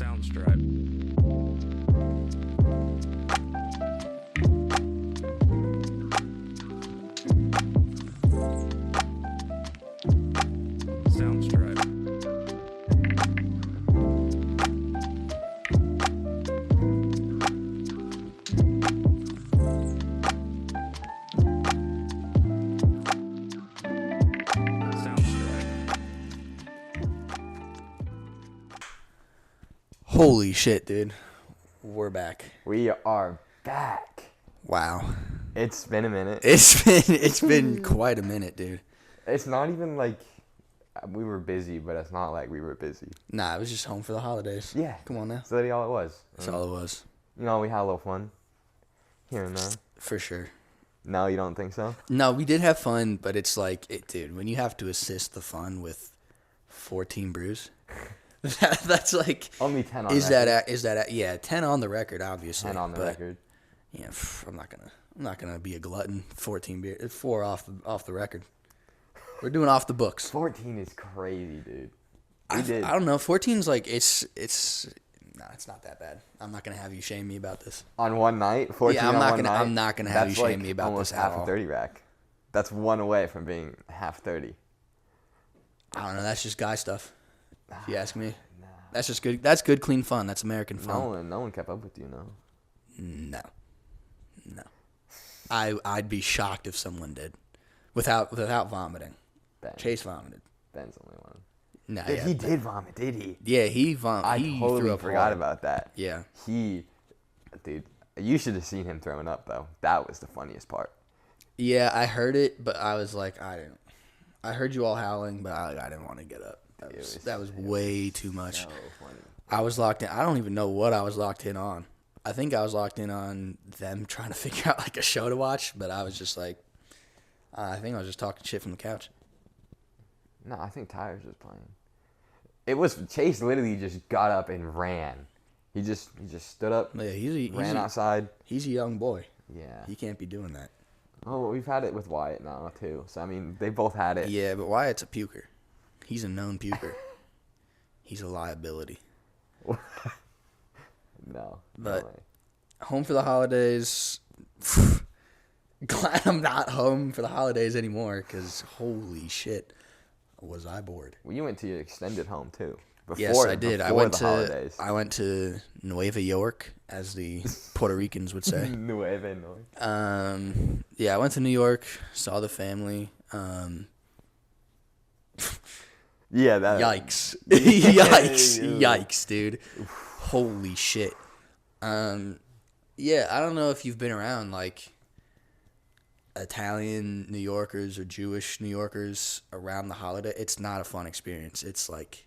Soundstripe. Soundstripe. Holy shit, dude. We're back. We are back. Wow. It's been a minute. It's been quite a minute, dude. It's not even like we were busy, but it's not like we were busy. Nah, I was just home for the holidays. Yeah. Come on now. That's literally all it was. That's all it was. You know, we had a little fun here and there. For sure. No, you don't think so? No, we did have fun, but it's like, dude, when you have to assist the fun with 14 brews, that's like... Only 10 on is record. Yeah, 10 on the record, obviously. 10 on the record. Yeah, I'm not gonna be a glutton. 14 beer, 4 off the record. We're doing off the books. 14 is crazy, dude. I don't know. 14's like it's not that bad. I'm not gonna have you shame me about this. On one night, 14 Yeah, on one night. I'm not gonna have you shame me about almost this at half all. a 30 rack. That's one away from being half 30. I don't know. That's just guy stuff. If you ask me, that's just good. That's good, clean fun. That's American fun. No one kept up with you, no. No. I'd be shocked if someone did, without vomiting. Ben. Chase vomited. Ben's only one. Nah, He did vomit, did he? Yeah, he vomited. I He totally threw up forgot hard. about that. Yeah. Dude, you should have seen him throwing up, though. That was the funniest part. Yeah, I heard it, but I was like, I heard you all howling, but I didn't want to get up. That was way too much. So funny. I was locked in. I don't even know what I was locked in on. I think I was locked in on them trying to figure out like a show to watch, but I was just like, I think I was just talking shit from the couch. No, I think Tyler's just playing. It was Chase literally just got up and ran. He just stood up, Yeah, ran outside. He's a young boy. Yeah. He can't be doing that. Oh, well, we've had it with Wyatt now, too. So, I mean, they both had it. Yeah, but Wyatt's a puker. He's a known puker. He's a liability. No. But no way. home for the holidays. Glad I'm not home for the holidays anymore because holy shit, was I bored. Well, you went to your extended home, too. Yes, I did. I went to to Nueva York, as the Puerto Ricans would say. Nueva York. Yeah, I went to New York, saw the family. Yeah, that. Yikes. Yeah. Yikes, dude. Holy shit. Yeah, I don't know if you've been around, like, Italian New Yorkers or Jewish New Yorkers around the holiday. It's not a fun experience. It's like,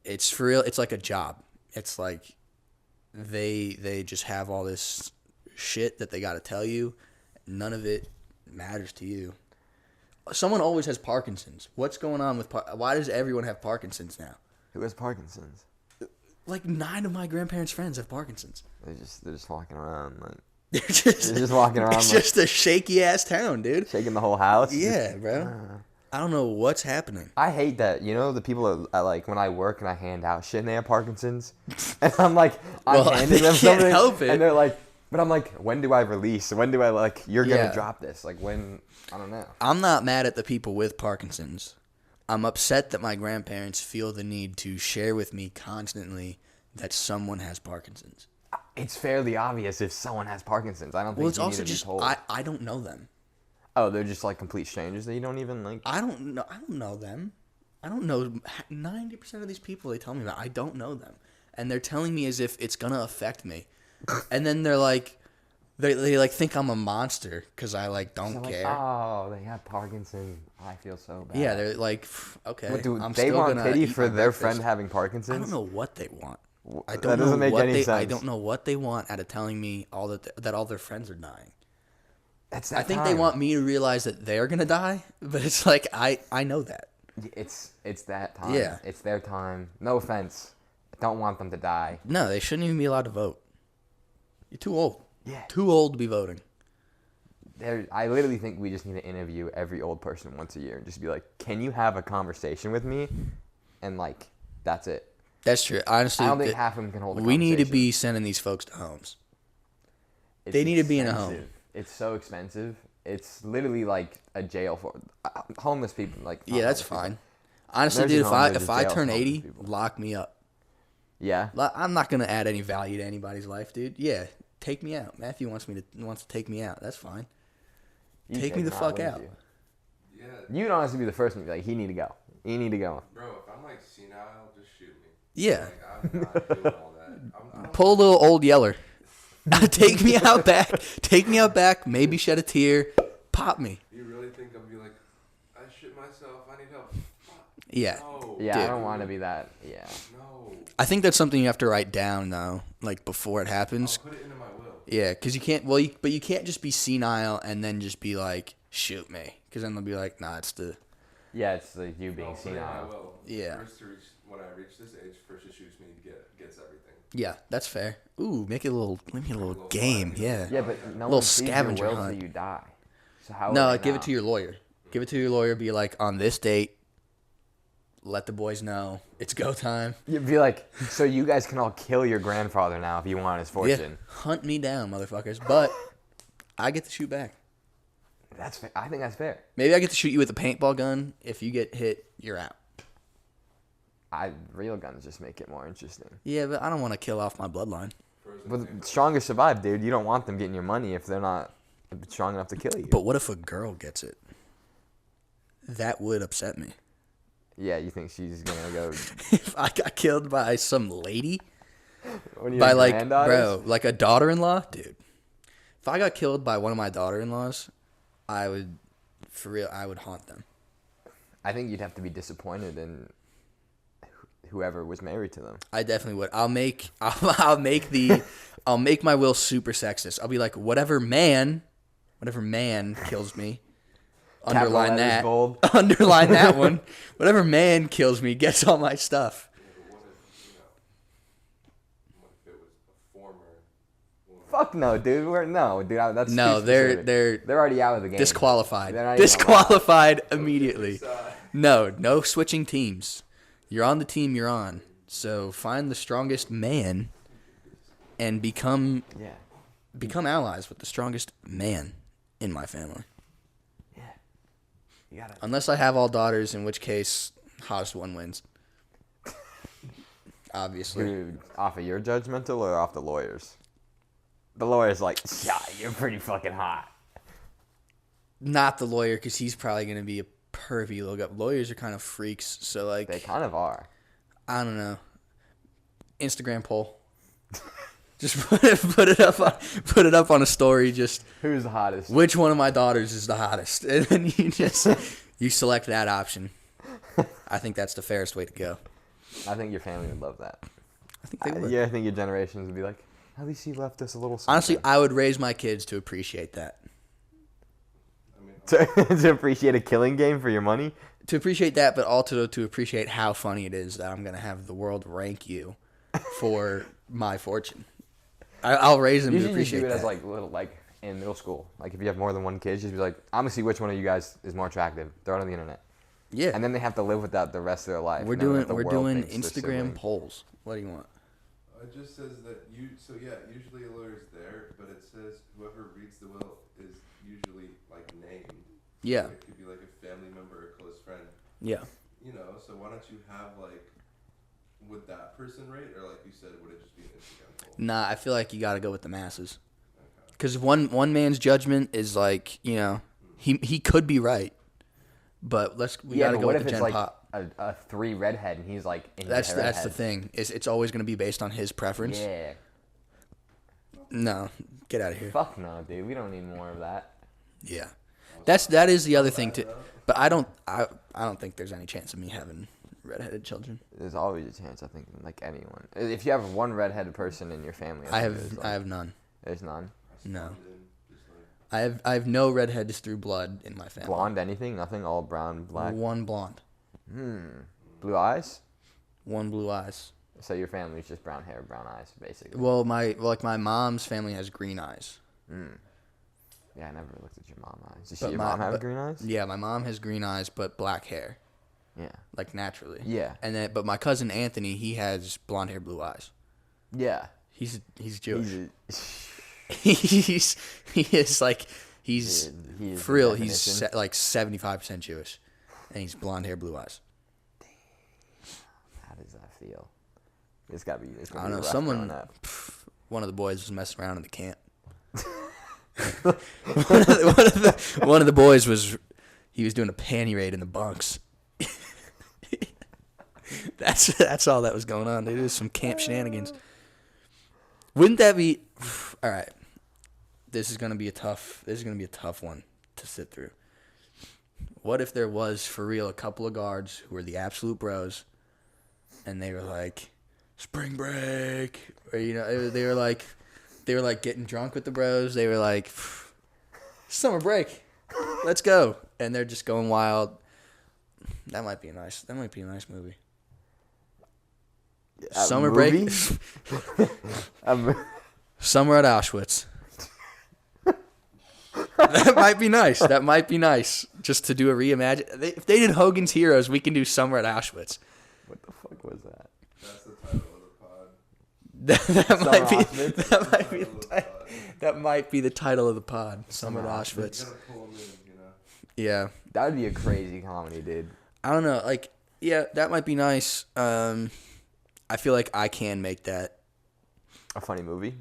it's for real. It's like a job. It's like they just have all this shit that they got to tell you. None of it matters to you. Someone always has Parkinson's. What's going on with why does everyone have Parkinson's now? Who has Parkinson's? Like 9 of my grandparents' friends have Parkinson's. They're just walking around like. They're just walking around. It's like, just a shaky ass town, dude. shaking the whole house. Yeah, bro. I don't know what's happening. I hate that. You know the people that like when I work and I hand out shit and they have Parkinson's, and I'm like, I'm handing them something, help it. and they're like, but I'm like, when do I release? When do I like? You're gonna drop this? Like when? I don't know. I'm not mad at the people with Parkinson's. I'm upset that my grandparents feel the need to share with me constantly that someone has Parkinson's. It's fairly obvious if someone has Parkinson's. I don't think Well, it's you also need to just be told. I don't know them. Oh, they're just like complete strangers that you don't even like. I don't know them. I don't know 90% of these people they tell me about. I don't know them, and they're telling me as if it's gonna affect me, and then they're like, they like think I'm a monster because I like don't care. Oh, they have Parkinson's. I feel so bad. Yeah, they're like, okay. What, do I'm they still want gonna pity eat for my their breakfast. friend having Parkinson's? I don't know what they want. That doesn't make any sense. I don't know what they want out of telling me that all their friends are dying. I think they want me to realize that they're gonna die, but it's like I know that. It's that time. Yeah. It's their time. No offense. I don't want them to die. No, they shouldn't even be allowed to vote. You're too old. Yeah. Too old to be voting. I literally think we just need to interview every old person once a year and just be like, can you have a conversation with me? And like, that's it. That's true. Honestly, I don't think half of them can hold a we need to conversation. be sending these folks to homes. It's They need to be in a home. expensive. It's so expensive. It's literally like a jail for homeless people. Like Yeah, that's fine. Honestly, Nursing dude, homes are if just I jails turn for homeless 80, people. lock me up. Yeah. I'm not gonna add any value to anybody's life, dude. Yeah, take me out. Matthew wants to take me out. That's fine. You Take me the him fuck wouldn't out. You? Yeah, You'd honestly be the first one to be like, he need to go. You need to go. bro. If I'm like senile, just shoot me. Yeah, Like I'm not doing all that. I don't pull a little old yeller. Take me out back. Take me out back. Maybe shed a tear. Pop me. You really think I'll be like, I shit myself. I need help. Yeah. No. Yeah, Dude. I don't want to be that. Yeah. No. I think that's something you have to write down though, like before it happens. I'll put it into my will. Yeah, because you can't. Well, but you can't just be senile and then just be like, shoot me, because then they'll be like, nah, it's the. Yeah, it's like you being I'll put it in my senile. will. Yeah. First to reach, when I reach this age, first who shoots me gets everything. Yeah, that's fair. Ooh, make it a little game. Yeah. Yeah, but no Little one sees your scavenger will hunt. till you die. So how? No, would they give know? it to your lawyer. Give it to your lawyer. Be like, on this date, let the boys know it's go time. You'd be like, so you guys can all kill your grandfather now if you want his Yeah, fortune. hunt me down, motherfuckers. But I get to shoot back. That's fair. I think that's fair. Maybe I get to shoot you with a paintball gun. If you get hit, you're out. Real guns just make it more interesting. Yeah, but I don't want to kill off my bloodline. But the strongest survive, dude. You don't want them getting your money if they're not strong enough to kill you. But what if a girl gets it? That would upset me. Yeah, you think she's gonna go If I got killed by some lady, one of your by like, granddaughters? bro, like a daughter-in-law, dude. If I got killed by one of my daughter-in-laws, I would, for real, I would haunt them. I think you'd have to be disappointed in whoever was married to them. I definitely would. I'll make my will super sexist. I'll be like, whatever man kills me. Capital Underline letters, that. bold. Underline that one. Whatever man kills me gets all my stuff. But what if it was a former woman? Fuck no, dude. That's No, too they're specific. They're already out of the game. disqualified. They're not even Disqualified immediately. Side. No switching teams. You're on the team you're on. So find the strongest man and become allies with the strongest man in my family. Yeah. You gotta. Unless I have all daughters, in which case hottest one wins. Obviously. Dude, off of your judgmental or off the lawyers? The lawyer's like, yeah, you're pretty fucking hot. Not the lawyer, because he's probably going to be a pervy little guy. Lawyers are kind of freaks, so like, They kind of are. I don't know. Instagram poll. Just put it up on a story. Just Who's the hottest? which one of my daughters is the hottest, and then you select that option. I think that's the fairest way to go. I think your family would love that. I think they would. Yeah, I think your generations would be like, at least he left us a little something. Honestly, I would raise my kids to appreciate that. I mean, to appreciate a killing game for your money? To appreciate that, but also to appreciate how funny it is that I'm gonna have the world rank you for my fortune. I'll raise them You to should just appreciate do it that. as like little, like in middle school. Like if you have more than one kid, just be like, I'm gonna see which one of you guys is more attractive. Throw it on the internet, yeah, and then they have to live with that the rest of their life. we're knowing doing that the we're world doing thinks they're Instagram siblings. polls. What do you want? it just says that you. So yeah, usually a lawyer's there, but it says whoever reads the will is usually like named. Yeah, It could be like a family member or a close friend. yeah. You know, so why don't you have like, would that person rate, or like you said, would it just be an Instagram poll? Nah, I feel like you got to go with the masses. Okay. Because one man's judgment is like, you know, he could be right, but we Yeah, got to but go what with if the it's Gen like Pop. a 3 redhead and he's like in That's your the redhead? thing. It's always going to be based on his preference. Yeah. No, get out of here. Fuck no, dude. We don't need more of that. Yeah, that is the other thing too. But I don't think there's any chance of me having redheaded children. There's always a chance, I think, like anyone. If you have one redheaded person in your family, I think there's, have none. There's none. No, Just like, I have no redheads through blood in my family. Blonde, anything? Nothing? All brown, black? One blonde, Blue eyes? one blue eyes. So your family's just brown hair, brown eyes, basically. Well, my mom's family has green eyes. Yeah, I never looked at your mom eyes. Did But your my- mom have but- green eyes? Yeah, my mom has green eyes but black hair. Yeah. like naturally. Yeah. And then, but my cousin Anthony, he has blonde hair, blue eyes. Yeah. He's Jewish. He's He is like he's he is for the real. He's definition. like 75% Jewish, and he's blonde hair, blue eyes. How does that feel? It's gotta be. It's I gotta don't be know. rough Someone, growing up. one of the boys was messing around in the camp. one of the boys was doing a panty raid in the bunks. That's all that was going on. Dude. It was some camp shenanigans. Wouldn't that be all right? This is gonna be a tough one to sit through. What if there was for real a couple of guards who were the absolute bros, and they were like, spring break, or they were like getting drunk with the bros. They were like, summer break, let's go, and they're just going wild. That might be a nice movie. Summer break. Summer at Auschwitz. That might be nice. Just to do a reimagine. If they did Hogan's Heroes, we can do Summer at Auschwitz. What the fuck was that? That's the title of the pod. that might be the title of the pod. Summer at Auschwitz. You gotta pull 'em in, you know. Yeah. That would be a crazy comedy, dude. I don't know. Like, yeah, that might be nice. I feel like I can make that. A funny movie.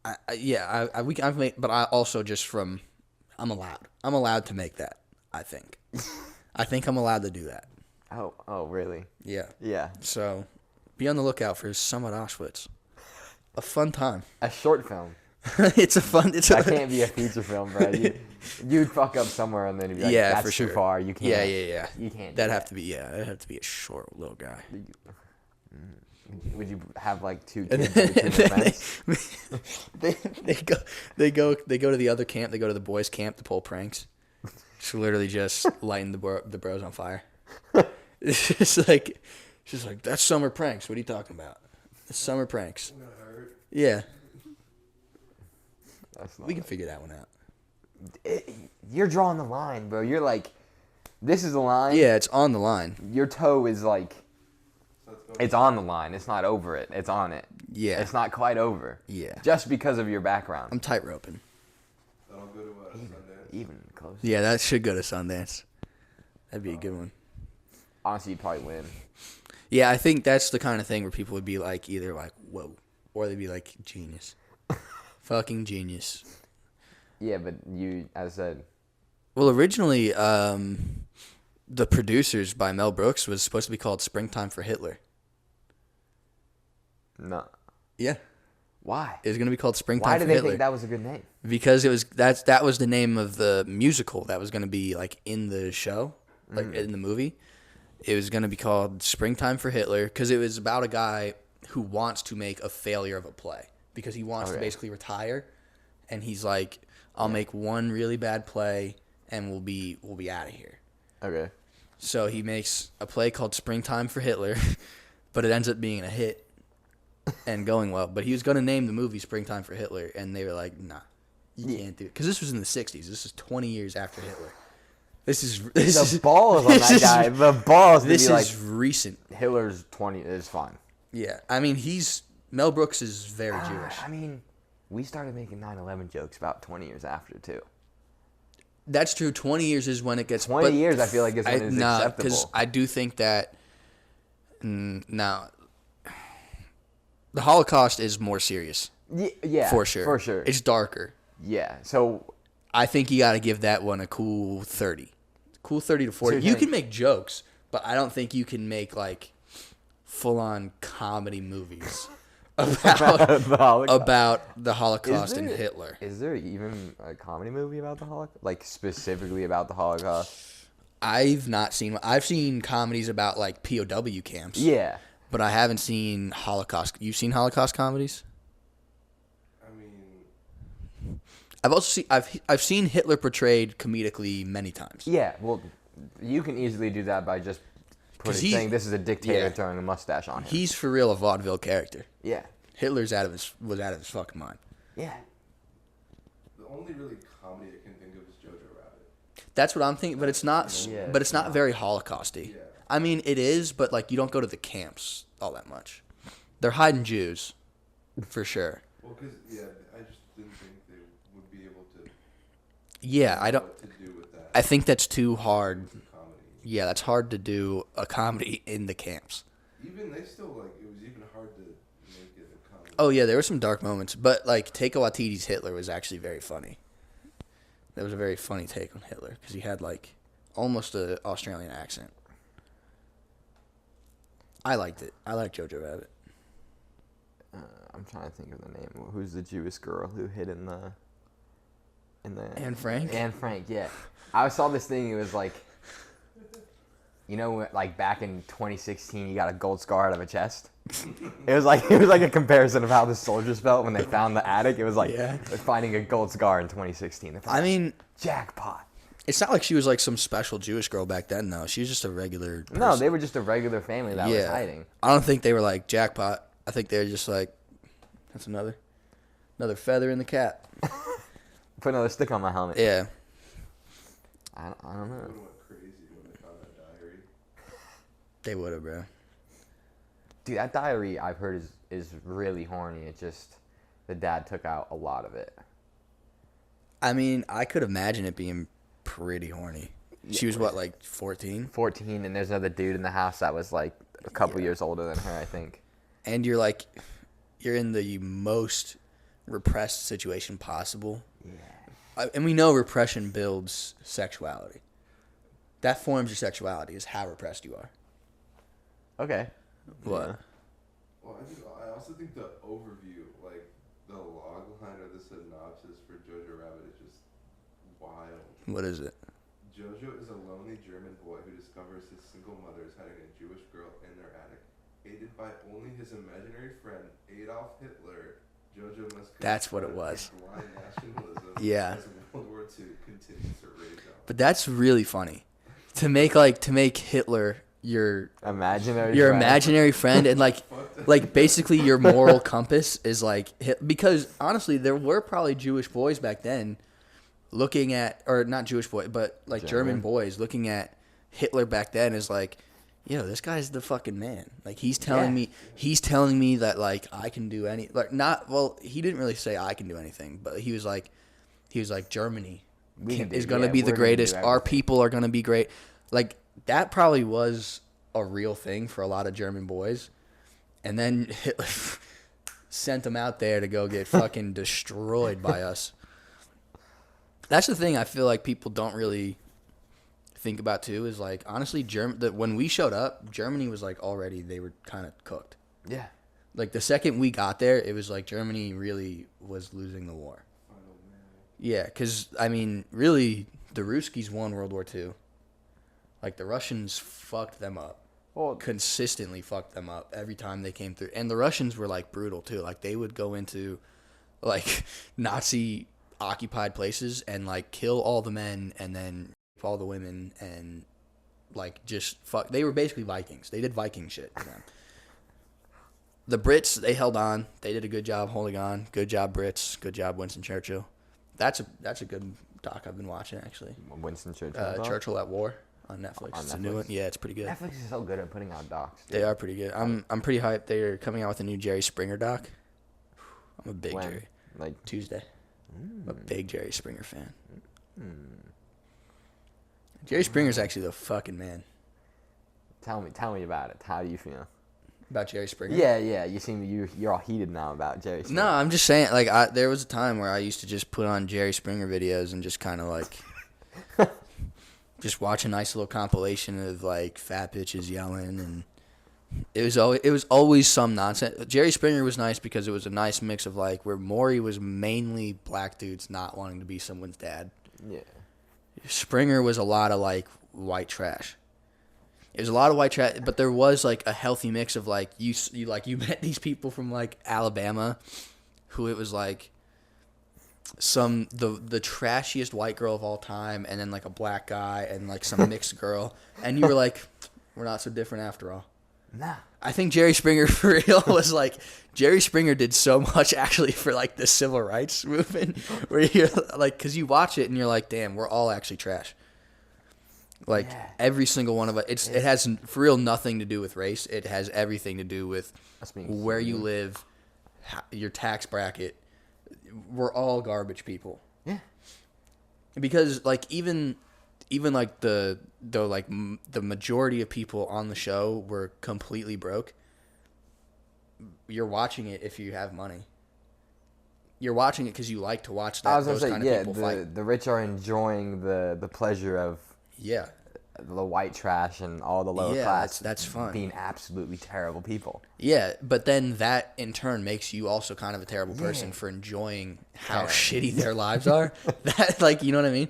I've made, but I also just from, I'm allowed to make that. I think I'm allowed to do that. Oh, really? Yeah. Yeah. So, be on the lookout for Summer at Auschwitz. A fun time. A short film. That can't be a feature film, bro. You'd fuck up somewhere and then you'd be like, that's for sure. too far. You can't. Yeah. You can't. That'd have to be a short little guy. Would you have like two And kids then, between the fence? they go to the other camp. They go to the boys' camp to pull pranks. Just literally just lighting the bros on fire. It's just like that's summer pranks. What are you talking about? It's summer pranks. I'm gonna hurt. Yeah, That's we can figure that one out. You're drawing the line, bro. You're like, this is the line. Yeah, it's on the line. Your toe is like, So it's on the line. It's not over it. It's on it. Yeah, It's not quite over. yeah. Just because of your background. I'm tight roping. That'll go to Sundance. Even close. Yeah, that should go to Sundance. That'd be a good one. Honestly, you'd probably win. Yeah, I think that's the kind of thing where people would be like, either like, whoa, or they'd be like, genius. Fucking genius. Yeah, but you, as I said, Well, originally, the producers by Mel Brooks was supposed to be called Springtime for Hitler. no. Yeah. Why? It was going to be called Springtime Why for did they Hitler. think that was a good name? Because that was the name of the musical that was going to be like in the show, like in the movie. It was going to be called Springtime for Hitler because it was about a guy who wants to make a failure of a play because he wants to basically retire, and he's like, I'll make one really bad play and we'll be out of here. Okay. So he makes a play called Springtime for Hitler, but it ends up being a hit and going well. But he was going to name the movie Springtime for Hitler, and they were like, nah, you can't do it. Because this was in the 60s. This is 20 years after Hitler. The balls on that guy. The balls to This be like, is recent. Hitler's 20 is fine. Yeah. I mean, Mel Brooks is very Jewish. I mean, we started making 9/11 jokes about 20 years after, too. That's true. 20 years is when it gets... 20 years, I feel like, is when it's acceptable. Because I do think that... Now, the Holocaust is more serious. Yeah. For sure. For sure. It's darker. Yeah. So, I think you got to give that one a cool 30. Cool 30 to 40. So you can make jokes, but I don't think you can make, like, full-on comedy movies about the Holocaust and Hitler. Is there even a comedy movie about the Holocaust? Like, specifically about the Holocaust? I've seen comedies about, like, POW camps. Yeah. But I haven't seen Holocaust. You've seen Holocaust comedies? I mean, I've seen Hitler portrayed comedically many times. Yeah, well, you can easily do that by just saying this is a dictator throwing a mustache on him. He's for real a vaudeville character. Yeah. Hitler's was out of his fucking mind. Yeah. the only really comedy I can think of is Jojo Rabbit. That's what I'm thinking, but it's not. Yeah, but it's not very Holocausty. Yeah. I mean, it is, but like you don't go to the camps all that much. They're hiding Jews, for sure. Well, because I just didn't think they would be able to. Yeah, I know don't. What to do with that. I think that's too hard. It's a comedy. Yeah, that's hard to do a comedy in the camps. Even they still it was even hard to make it a comedy. Oh yeah, there were some dark moments, but like Taika Waititi's Hitler was actually very funny. That was a very funny take on Hitler because he had like almost an Australian accent. I liked it. I like Jojo Rabbit. I'm trying to think of the name. Who's the Jewish girl who hid in the Anne Frank? Anne Frank, yeah. I saw this thing. It was like, like back in 2016, you got a gold scar out of a chest. It was like a comparison of how the soldiers felt when they found the attic. It was like they're finding a gold scar in 2016. I mean, jackpot. It's not like she was like some special Jewish girl back then, though. She was just a regular person. No, they were just a regular family that was hiding. I don't think they were like jackpot. I think they were just like, that's another feather in the cap. Put another stick on my helmet. Yeah. I don't know. They would have went crazy when they found that diary. They would have, bro. Dude, that diary I've heard is really horny. It just, the dad took out a lot of it. I mean, I could imagine it being pretty horny. Yeah. She was what, like 14? 14, and there's another dude in the house that was like a couple years older than her, I think. And you're in the most repressed situation possible. Yeah. And we know repression builds sexuality. That forms your sexuality, is how repressed you are. Okay. What? Yeah. Well, I also think the overview, like the log line or the synopsis for Jojo Rabbit is just wild. What is it? Jojo is a lonely German boy who discovers his single mother is hiding a Jewish girl in their attic. Aided by only his imaginary friend, Adolf Hitler, Jojo must That's what it was. blind nationalism Yeah. as World War II continues to rage on. But that's really funny. To make Hitler your imaginary friend and like basically your moral compass is like, because honestly there were probably Jewish boys back then looking at, or not Jewish boy, but like German boys looking at Hitler back then is like, yo, this guy's the fucking man. Like he's telling me that like I can do any, like not, well, he didn't really say I can do anything, but he was like Germany is going to be the greatest. Our people are going to be great. Like that probably was a real thing for a lot of German boys. And then Hitler sent them out there to go get fucking destroyed by us. That's the thing I feel like people don't really think about too, is like honestly when we showed up, Germany was like already, they were kind of cooked. Yeah. Like the second we got there, it was like Germany really was losing the war. Yeah, because I mean, really, the Ruskies won World War II. Like the Russians fucked them up. Well, consistently fucked them up every time they came through. And the Russians were like brutal too. Like they would go into like Nazi occupied places and like kill all the men and then rape all the women and like just fuck. They were basically Vikings. They did Viking shit to them. The Brits, they held on. They did a good job holding on. Good job, Brits. Good job, Winston Churchill. That's a good doc I've been watching actually. Winston Churchill. Churchill at War on Netflix. It's a new one. Yeah, it's pretty good. Netflix is so good at putting out docs. Dude. They are pretty good. I'm pretty hyped. They're coming out with a new Jerry Springer doc. I'm a big When? Jerry. Like Tuesday. I'm a big Jerry Springer fan. Jerry Springer's actually the fucking man. Tell me about it. How do you feel? About Jerry Springer? Yeah. You're all heated now about Jerry Springer. No, I'm just saying. Like, there was a time where I used to just put on Jerry Springer videos and just kind of like, just watch a nice little compilation of like fat bitches yelling, and it was always some nonsense. Jerry Springer was nice because it was a nice mix of like where Maury was mainly black dudes not wanting to be someone's dad. Yeah. Springer was a lot of like white trash. It was a lot of white trash, but there was like a healthy mix of like you met these people from like Alabama, who it was like the trashiest white girl of all time, and then like a black guy and like some mixed girl, and you were like, we're not so different after all. Nah. I think Jerry Springer for real was like, Jerry Springer did so much actually for like the civil rights movement, where you're like, because you watch it and you're like, damn, we're all actually trash. Like every single one of us, it has for real nothing to do with race. It has everything to do with where you live, your tax bracket. We're all garbage people. Yeah. Because like even like the majority of people on the show were completely broke. You're watching it if you have money. You're watching it because you like to watch that. I was gonna those say, kind of people fight. the rich are enjoying the pleasure of the white trash and all the lower class. That's fun. Being absolutely terrible people. Yeah, but then that in turn makes you also kind of a terrible person for enjoying how shitty their lives are. That, like, you know what I mean?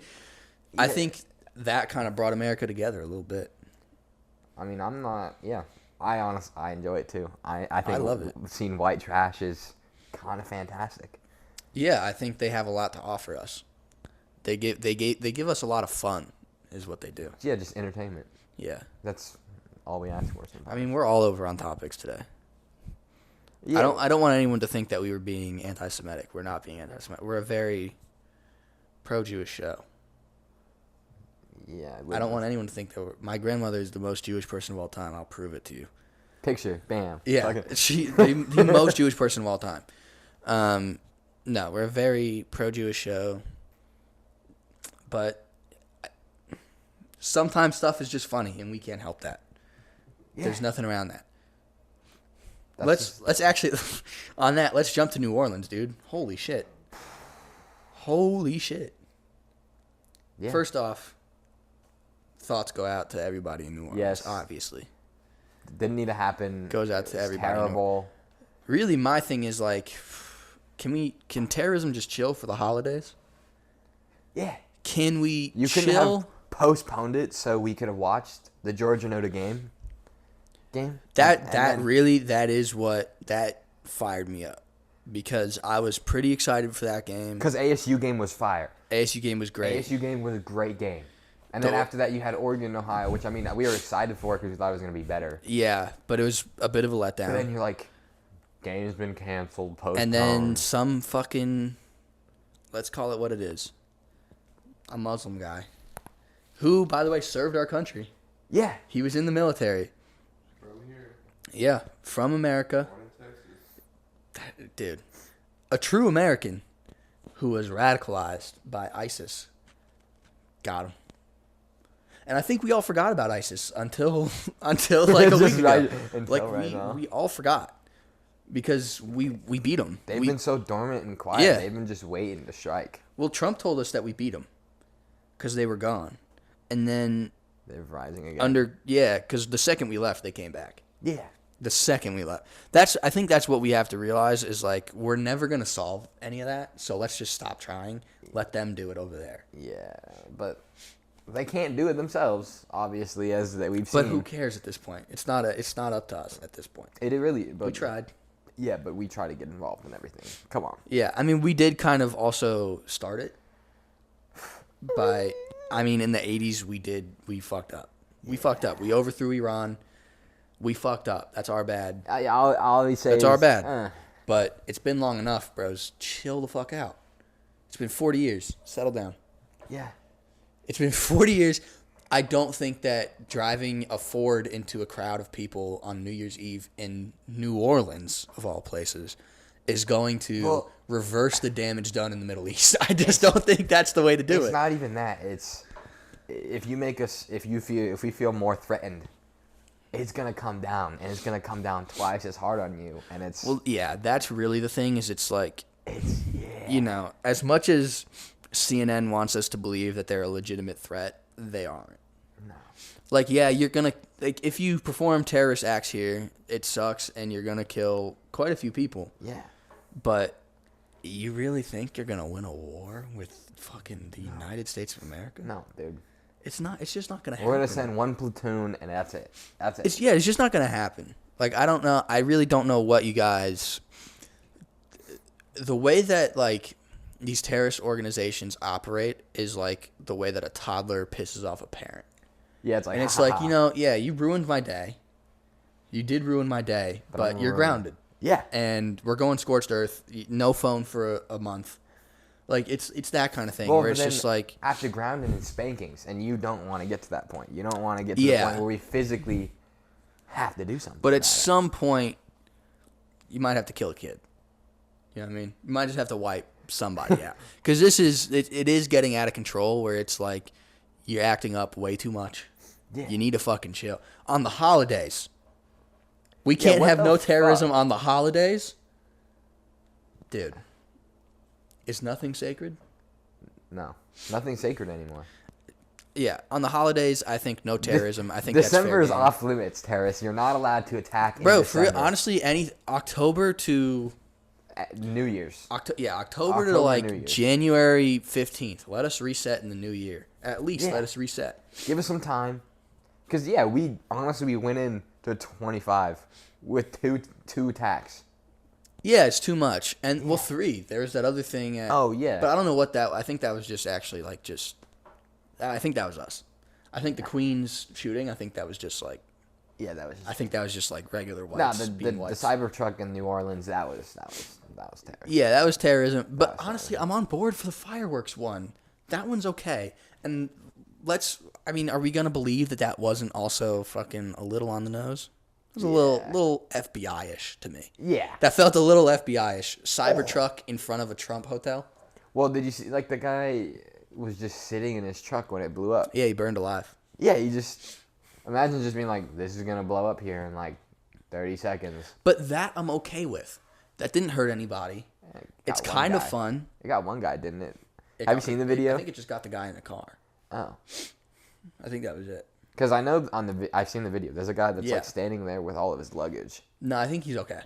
Yeah. I think that kind of brought America together a little bit. I mean, I'm not. Yeah, I enjoy it too. I think I love it. Seeing white trash is kind of fantastic. Yeah, I think they have a lot to offer us. They give us a lot of fun, is what they do. Yeah, just entertainment. Yeah, that's all we ask for sometimes. I mean, we're all over on topics today. Yeah. I don't want anyone to think that we were being anti-Semitic. We're not being anti-Semitic. We're a very pro-Jewish show. Yeah. I don't want anyone to think that my grandmother is the most Jewish person of all time. I'll prove it to you. Picture, bam. Yeah, she the most Jewish person of all time. No, we're a very pro-Jewish show, but sometimes stuff is just funny, and we can't help that. Yeah. There's nothing around that. Let's actually on that. Let's jump to New Orleans, dude. Holy shit! Yeah. First off, thoughts go out to everybody in New Orleans. Yes, obviously. Didn't need to happen. Goes out to everybody. Terrible. Really, my thing is like, can terrorism just chill for the holidays? Yeah. Can we You chill? couldn't have postponed it so we could have watched the Georgia Notre Dame game? That is what that fired me up, because I was pretty excited for that game. Because ASU game was fire. ASU game was great. ASU game was a great game. And then after that, you had Oregon and Ohio, which, I mean, we were excited for because we thought it was going to be better. Yeah, but it was a bit of a letdown. But then you're like, game's been canceled, postponed. And then some fucking, let's call it what it is, a Muslim guy, who, by the way, served our country. Yeah. He was in the military. From here. Yeah, from America. Born in Texas. Dude, a true American who was radicalized by ISIS. Got him. And I think we all forgot about ISIS until like a week ago. We all forgot because we beat them. They've been so dormant and quiet. Yeah. They've been just waiting to strike. Well, Trump told us that we beat them because they were gone, and then they're rising again. Because the second we left, they came back. Yeah. The second we left. I think that's what we have to realize is, like, we're never gonna solve any of that. So let's just stop trying. Let them do it over there. Yeah, but they can't do it themselves, obviously, as that we've seen. But who cares at this point? It's not up to us at this point. It really. But we tried. Yeah, but we try to get involved in everything. Come on. Yeah, I mean, we did kind of also start it. By, I mean, in the 80s, we fucked up. We fucked up. We overthrew Iran. We fucked up. That's our bad. I'll always say that's our bad. But it's been long enough, bros. Chill the fuck out. It's been 40 years. Settle down. Yeah. It's been 40 years. I don't think that driving a Ford into a crowd of people on New Year's Eve in New Orleans, of all places, is going to reverse the damage done in the Middle East. I just don't think that's the way to do it. It's not even that. It's if we feel more threatened, it's gonna come down, and it's gonna come down twice as hard on you, and it's. Well, yeah, that's really the thing. Is it's like, you know, as much as CNN wants us to believe that they're a legitimate threat, they aren't. No. Like, yeah, you're gonna if you perform terrorist acts here, it sucks, and you're gonna kill quite a few people. Yeah. But you really think you're gonna win a war with fucking the United States of America? No, dude. It's not. It's just not gonna happen. We're gonna send one platoon, and that's it. That's it. It's just not gonna happen. Like, I don't know. I really don't know what you guys. The way that, like, these terrorist organizations operate is like the way that a toddler pisses off a parent. Yeah, it's like. And it's like, you know, yeah, you ruined my day. You did ruin my day, but you're grounded. Yeah. And we're going scorched earth. No phone for a month. Like it's that kind of thing Well, where but it's then just like after grounding and spankings, and you don't want to get to that point. You don't want to get to the Yeah. point where we physically have to do something. but at about it. some point you might have to kill a kid. You know what I mean? You might just have to wipe somebody out. Cuz it is getting out of control where it's like you're acting up way too much. Yeah. You need to fucking chill. On the holidays, we Yeah, can't what have the no terrorism fuck? on the holidays. Dude, is nothing sacred? No, nothing's sacred anymore. Yeah, on the holidays, I think no terrorism. I think that's December fair is game. off limits, Terrace. You're not allowed to attack. Bro, in for real, December. honestly, any October to New Year's. October to New like Year's. January 15th. Let us reset in the new year. At least Yeah. let us reset. Give us some time, because yeah, we went in to 25 with two attacks. Yeah, it's too much. And well, 3. There's that other thing. Oh, yeah. But I don't know what that. I think that was just actually like just. I think that was us. I think the Queens shooting. I think that was just like. Yeah, that was. I think that was just like regular Nah, whites the being whites. Cybertruck in New Orleans. That was terrible. Yeah, that was terrorism. But was honestly, I'm on board for the fireworks one. That one's okay. And I mean, are we going to believe that wasn't also fucking a little on the nose? It was a little FBI-ish to me. Yeah. That felt a little FBI-ish. Cybertruck in front of a Trump hotel. Well, did you see? Like the guy was just sitting in his truck when it blew up. Yeah, he burned alive. Yeah, he just imagine just being like, "This is gonna blow up here in like 30 seconds." But that I'm okay with. That didn't hurt anybody. It's Got one kind of guy. fun. It got one guy, didn't it? It Have you got- seen the video? I think it just got the guy in the car. Oh, I think that was it. because I know I've seen the video. There's a guy that's Yeah. like standing there with all of his luggage. No, I think he's okay.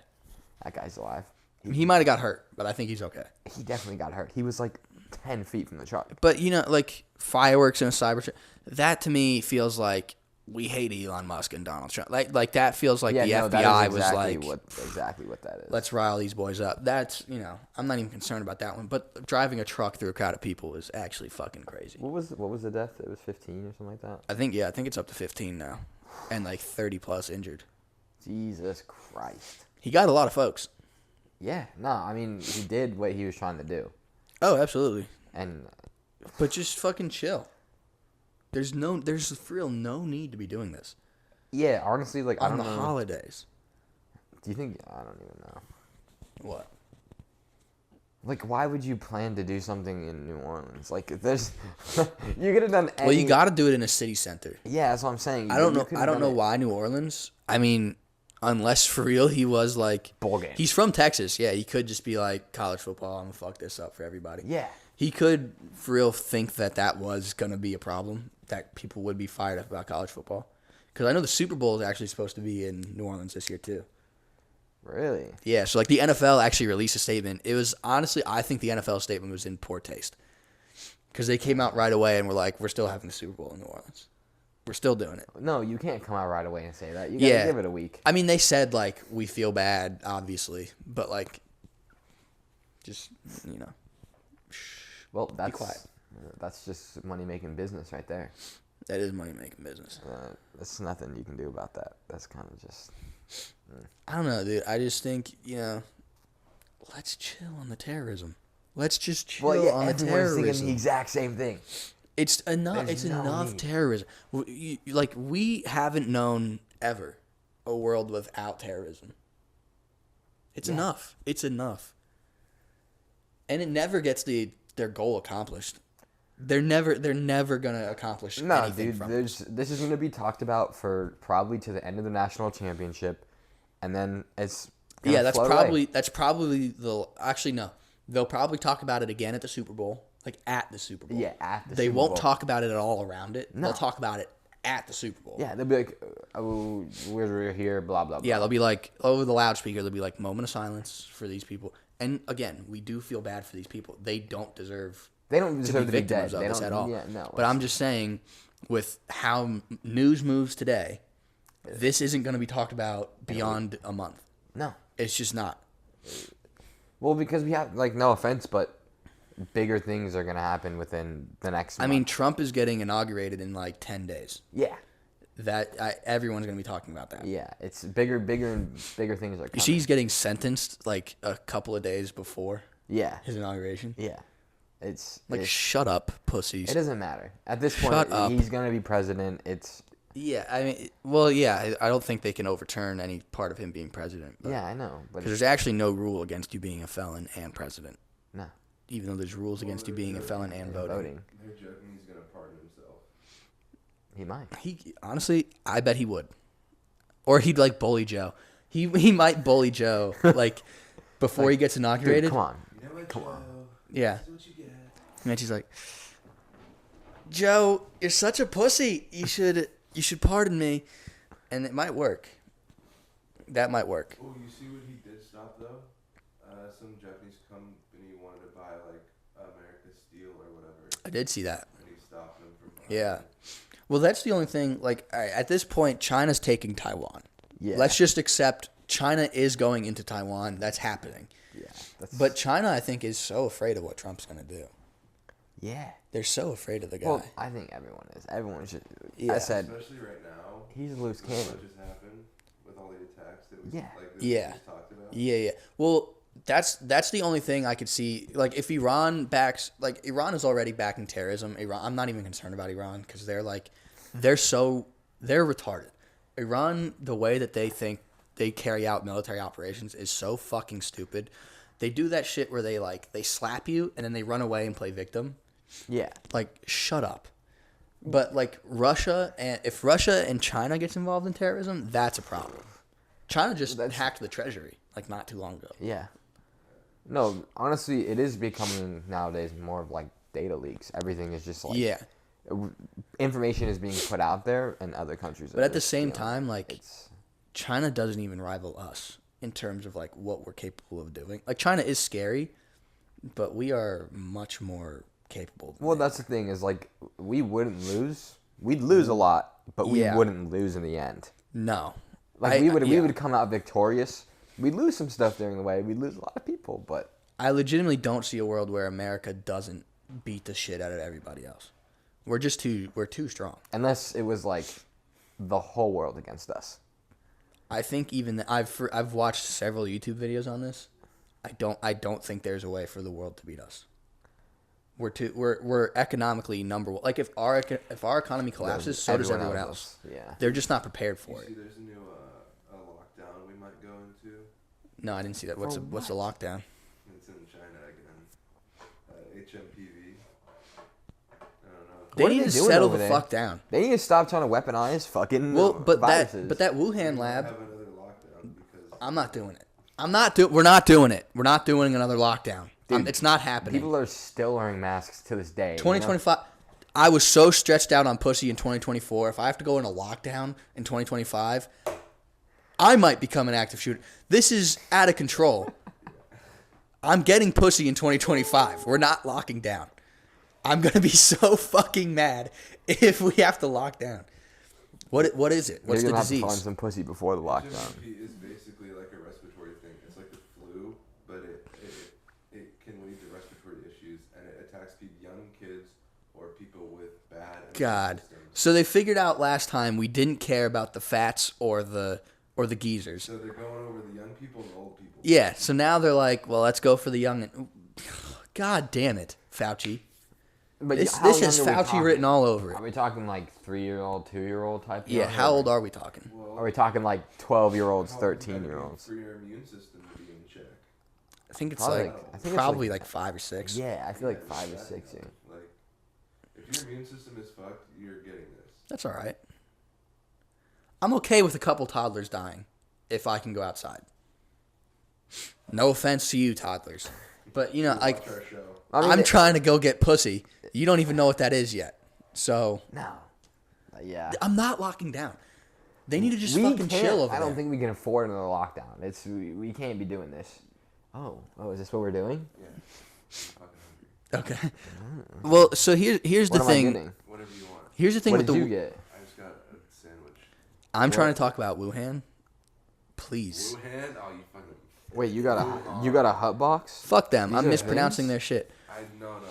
That guy's alive. He might have got hurt, but I think he's okay. He definitely got hurt. He was like 10 feet from the truck. But like fireworks and a Cybertruck, that to me feels like we hate Elon Musk and Donald Trump. Like that feels like the FBI was like, exactly what that is. let's rile these boys up. That's I'm not even concerned about that one. But driving a truck through a crowd of people is actually fucking crazy. What was the death? It was 15 or something like that. I think it's up to 15 now, and like 30 plus injured. Jesus Christ. He got a lot of folks. Yeah, no, I mean he did what he was trying to do, Oh, absolutely. and But just fucking chill. There's for real no need to be doing this yeah, honestly, like I on don't the know. holidays. Do you think? I don't even know. What? Like, why would you plan to do something in New Orleans? Like, there's you could have done. Well, you got to do it in a city center. Yeah, that's what I'm saying. I don't You know. could I have don't done know it- why New Orleans. I mean, unless for real he was like Bowl game. He's from Texas. Yeah, he could just be like college football. I'm gonna fuck this up for everybody. Yeah. He could for real think that was gonna be a problem. That people would be fired up about college football. Because I know the Super Bowl is actually supposed to be in New Orleans this year too. Really? Yeah, so like the NFL actually released a statement. It was honestly, I think the NFL statement was in poor taste. Because they came out right away and were like, we're still having the Super Bowl in New Orleans. We're still doing it. No, you can't come out right away and say that. You gotta give it a week. I mean, they said, like, we feel bad, obviously. But, like, just, Well, quiet. that's just money making business right there. that is money-making business. There's nothing you can do about that. That's kind of just. I don't know, dude. I just think, let's chill on the terrorism. Let's just chill on the everyone's terrorism. thinking the exact same thing. It's enough. There's It's no enough need. terrorism. We haven't known ever a world without terrorism. It's enough. It's enough. And it never gets their goal accomplished. They're never gonna accomplish No, anything dude. from This is going to be talked about for probably to the end of the national championship, and then it's. gonna Yeah, that's float probably away. actually no. They'll probably talk about it again at the Super Bowl, like at the Super Bowl. Yeah, at the They Super won't Bowl. talk about it at all around it. No. They'll talk about it at the Super Bowl. Yeah, they'll be like, "Oh, we're here," blah blah blah. Yeah, they'll be like over the loudspeaker. They'll be like, "Moment of silence for these people." And again, we do feel bad for these people. They don't deserve. They don't deserve to be victims dead. of They this don't at all. Yeah, no. But I'm just saying, with how news moves today, this isn't going to be talked about beyond a month. no. It's just not. Well, because we have no offense, but bigger things are gonna happen within the next. I month. mean, Trump is getting inaugurated in like 10 days. yeah, Everyone's going to be talking about that. yeah. It's bigger and bigger things are coming. You see, he's getting sentenced like a couple of days before Yeah, his inauguration. yeah. Like, shut up, pussies. It doesn't matter. At this point, Shut up. he's going to be president. Yeah, I mean, well, yeah, I don't think they can overturn any part of him being president. Yeah, I know. But Because there's actually no rule against you being a felon and president. No. Even though there's rules against you being a felon and voting. They're joking he's gonna pardon himself. He might. Honestly, I bet he would. Or he'd, like, bully Joe. He might bully Joe, like, before he gets inaugurated. Dude, come on. You know what, Come Joe? on. Yeah. This is what you get. And then she's like, Joe, you're such a pussy. You should pardon me. And it might work. That might work. Oh, you see what he did stop though? Some Japanese company wanted to buy like America's Steel or whatever, I did see that. and he stopped them from buying. Yeah. Well, that's the only thing. Like, all right, at this point, China's taking Taiwan. Yeah. Let's just accept China is going into Taiwan. That's happening. Yeah. But China, I think, is so afraid of what Trump's going to do. Yeah. They're so afraid of the guy. Well, I think everyone is. Everyone should. Yeah. I said Especially right now. he's a loose With what cannon. just happened with all the attacks that we Yeah. like that Yeah. we just talked about. Yeah. Well, that's the only thing I could see. Like, if Iran backs, like, Iran is already backing terrorism. I'm not even concerned about Iran because they're retarded. Iran, the way that they think they carry out military operations is so fucking stupid. They do that shit where they slap you and then they run away and play victim. Yeah. Like, shut up. But, like, if Russia and China gets involved in terrorism, that's a problem. China just hacked the treasury, like, not too long ago. Yeah. No, honestly, it is becoming nowadays more of like data leaks. Everything is just like information is being put out there, and other countries. But at the same time, like, it's China doesn't even rival us in terms of, like, what we're capable of doing. Like, China is scary, but we are much more capable. well, that's the thing is like we wouldn't lose. We'd lose a lot, but we Yeah. wouldn't lose in the end. No. Like we would come out victorious. We'd lose some stuff during the way. We'd lose a lot of people, but I legitimately don't see a world where America doesn't beat the shit out of everybody else. We're too strong. unless it was like the whole world against us. I think even I've watched several YouTube videos on this. I don't think there's a way for the world to beat us. We're economically number one. Like, if our economy collapses, so does everyone else. Yeah. They're just not prepared for You see, it. there's a new lockdown we might go into. No, I didn't see that. What's the lockdown? It's in China again. HMPV. I don't know. They What are need they to doing settle over the there? fuck down. They need to stop trying to weaponize fucking viruses. that Wuhan lab. Have another lockdown because I'm not doing it. We're not doing it. We're not doing another lockdown. Dude, it's not happening. People are still wearing masks to this day. 2025. I was so stretched out on pussy in 2024. If I have to go in a lockdown in 2025, I might become an active shooter. This is out of control. I'm getting pussy in 2025. We're not locking down. I'm going to be so fucking mad if we have to lock down. What is it? What's You're the gonna have to disease? find some pussy before the lockdown. HMP is basically like a respiratory thing. It's like the flu, but it can lead to respiratory issues, and it attacks young kids or people with bad immune God. systems. So they figured out last time we didn't care about the fats or the geezers. So they're going over the young people and the old people. Yeah, so now they're like, well, let's go for the young. God damn it, Fauci. But This how has young are we Fauci talking? written all over Are it. we talking like 3-year-old, 2-year-old type? Yeah, young, how or- old are we talking? Well, Are we talking like 12-year-olds, how old you gotta be 13-year-olds? for your immune system to be in check? I think it's Probably like I think it's probably like 5 or 6. Yeah, I feel like Yeah, 5 or that 6. Yeah. young. Like, if your immune system is fucked, you're getting this. That's all right. I'm okay with a couple toddlers dying if I can go outside. No offense to you, toddlers, but you know, like, Watch our show. I mean, I'm trying to go get pussy. You don't even know what that is yet, so No. Yeah. I'm not locking down. They need to just We fucking can't- chill over I don't there. think we can afford another lockdown. We can't be doing this. Oh, is this what we're doing? Yeah. I'm fucking hungry. Okay. Well, so here's the What am I thing. getting? Whatever you want. Here's the thing What with did the. you get? I just got a sandwich. I'm trying to talk about Wuhan. Please. Wuhan? Oh, you fucking. Wait, you got a hut box? Fuck them. These I'm are mispronouncing things? their shit. No, I got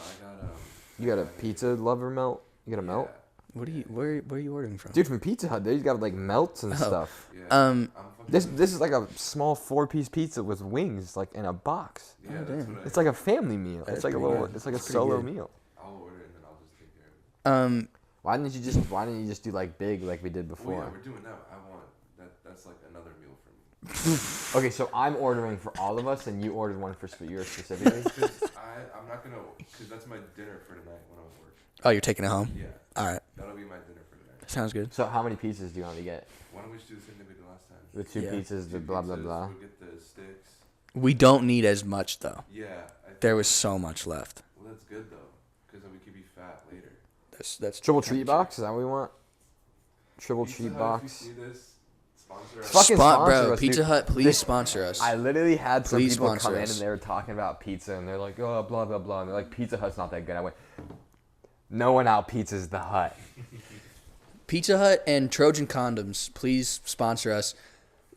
You got a pizza lover melt? You got a melt? What are you? Where are you ordering from? Dude, from Pizza Hut, they got like melts and stuff. Yeah, Um, This is like a small 4-piece pizza with wings, like in a box. Yeah, Oh, that's damn. what It's like a family meal. That It's is like a pretty little. good. It's like a That's pretty solo good. meal. I'll order it and then I'll just take care of it. Why didn't you just do like big like we did Well, before? yeah, we're doing that. I want that. That's like another meal for me. Okay, so I'm ordering for all of us, and you ordered one for yours specifically. Because I'm not gonna. Because that's my dinner for tonight when I'm at work. Oh, you're taking it home? Yeah. All right. That'll be my dinner for tonight. Sounds good. So how many pizzas do you want me to get? Why don't we just do the same thing we did last time? The 2 Yeah. pizzas, the Two blah blah pizzas, blah. We'll get the sticks. We don't need as much though. Yeah. There was so much left. Well, that's good though, because then we could be fat later. That's Triple treat box? Is that what we want? Triple Pizza treat Hut, box. If you see this, sponsor us. Fucking Bro, sponsor us, Pizza dude. Hut, please This- sponsor us. I literally had some Please people sponsor come in us. and they were talking about pizza and they're like, oh, blah, blah, blah. And they're like, Pizza Hut's not that good. I went, no one out pizzas the Hut. Pizza Hut and Trojan condoms, please sponsor us.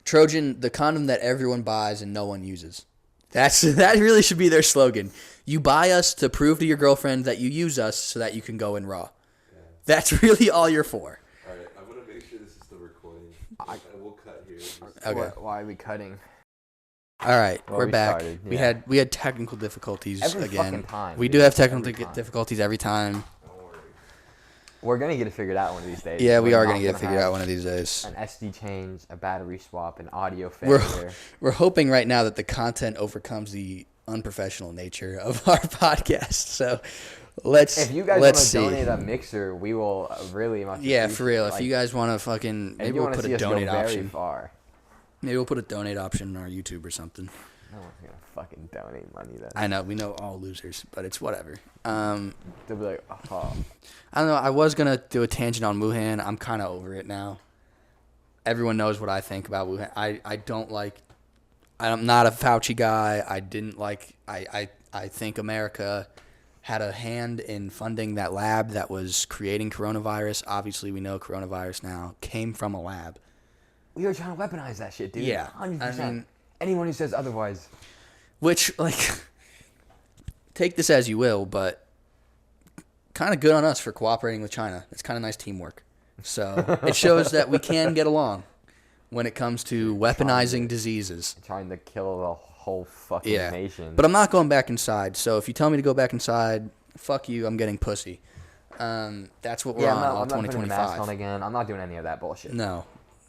Trojan, the condom that everyone buys and no one uses. That really should be their slogan. You buy us to prove to your girlfriend that you use us so that you can go in raw. Yeah. That's really all you're for. All right, I'm gonna make sure this is still recording. I will cut here. Okay. Why are we cutting? All right, Well, we're we back. started, We yeah. had technical difficulties Every again. fucking time, We dude. do have technical Every time. difficulties every time. Don't worry. We're going to get it figured out one of these days. Yeah, we We're are not going to get it figured have out one of these days. An SD change, a battery swap, an audio We're, failure. we're hoping right now that the content overcomes the unprofessional nature of our podcast. So let's If you guys want to see. donate a mixer, we will really much Yeah, for real. appreciate it. If you guys want to fucking, if maybe you we'll want to put see a us go donate very option. far. Maybe we'll put a donate option on our YouTube or something. No one's going to fucking donate money then. I know, we know all losers, but it's whatever. They'll be like, oh. I don't know. I was going to do a tangent on Wuhan. I'm kind of over it now. Everyone knows what I think about Wuhan. I don't like, I'm not a Fauci guy. I didn't like, I think America had a hand in funding that lab that was creating coronavirus. Obviously, we know coronavirus now came from a lab. We were trying to weaponize that shit, dude. Yeah, 100%. I mean- Anyone who says otherwise. Which, like, take this as you will, but kind of good on us for cooperating with China. It's kind of nice teamwork. So it shows that we can get along when it comes to weaponizing diseases. Trying to kill the whole fucking Yeah. nation. But I'm not going back inside. So if you tell me to go back inside, fuck you, I'm getting pussy. That's what we're yeah, on all I'm not putting the mask on 2025. again. I'm not doing any of that bullshit. No.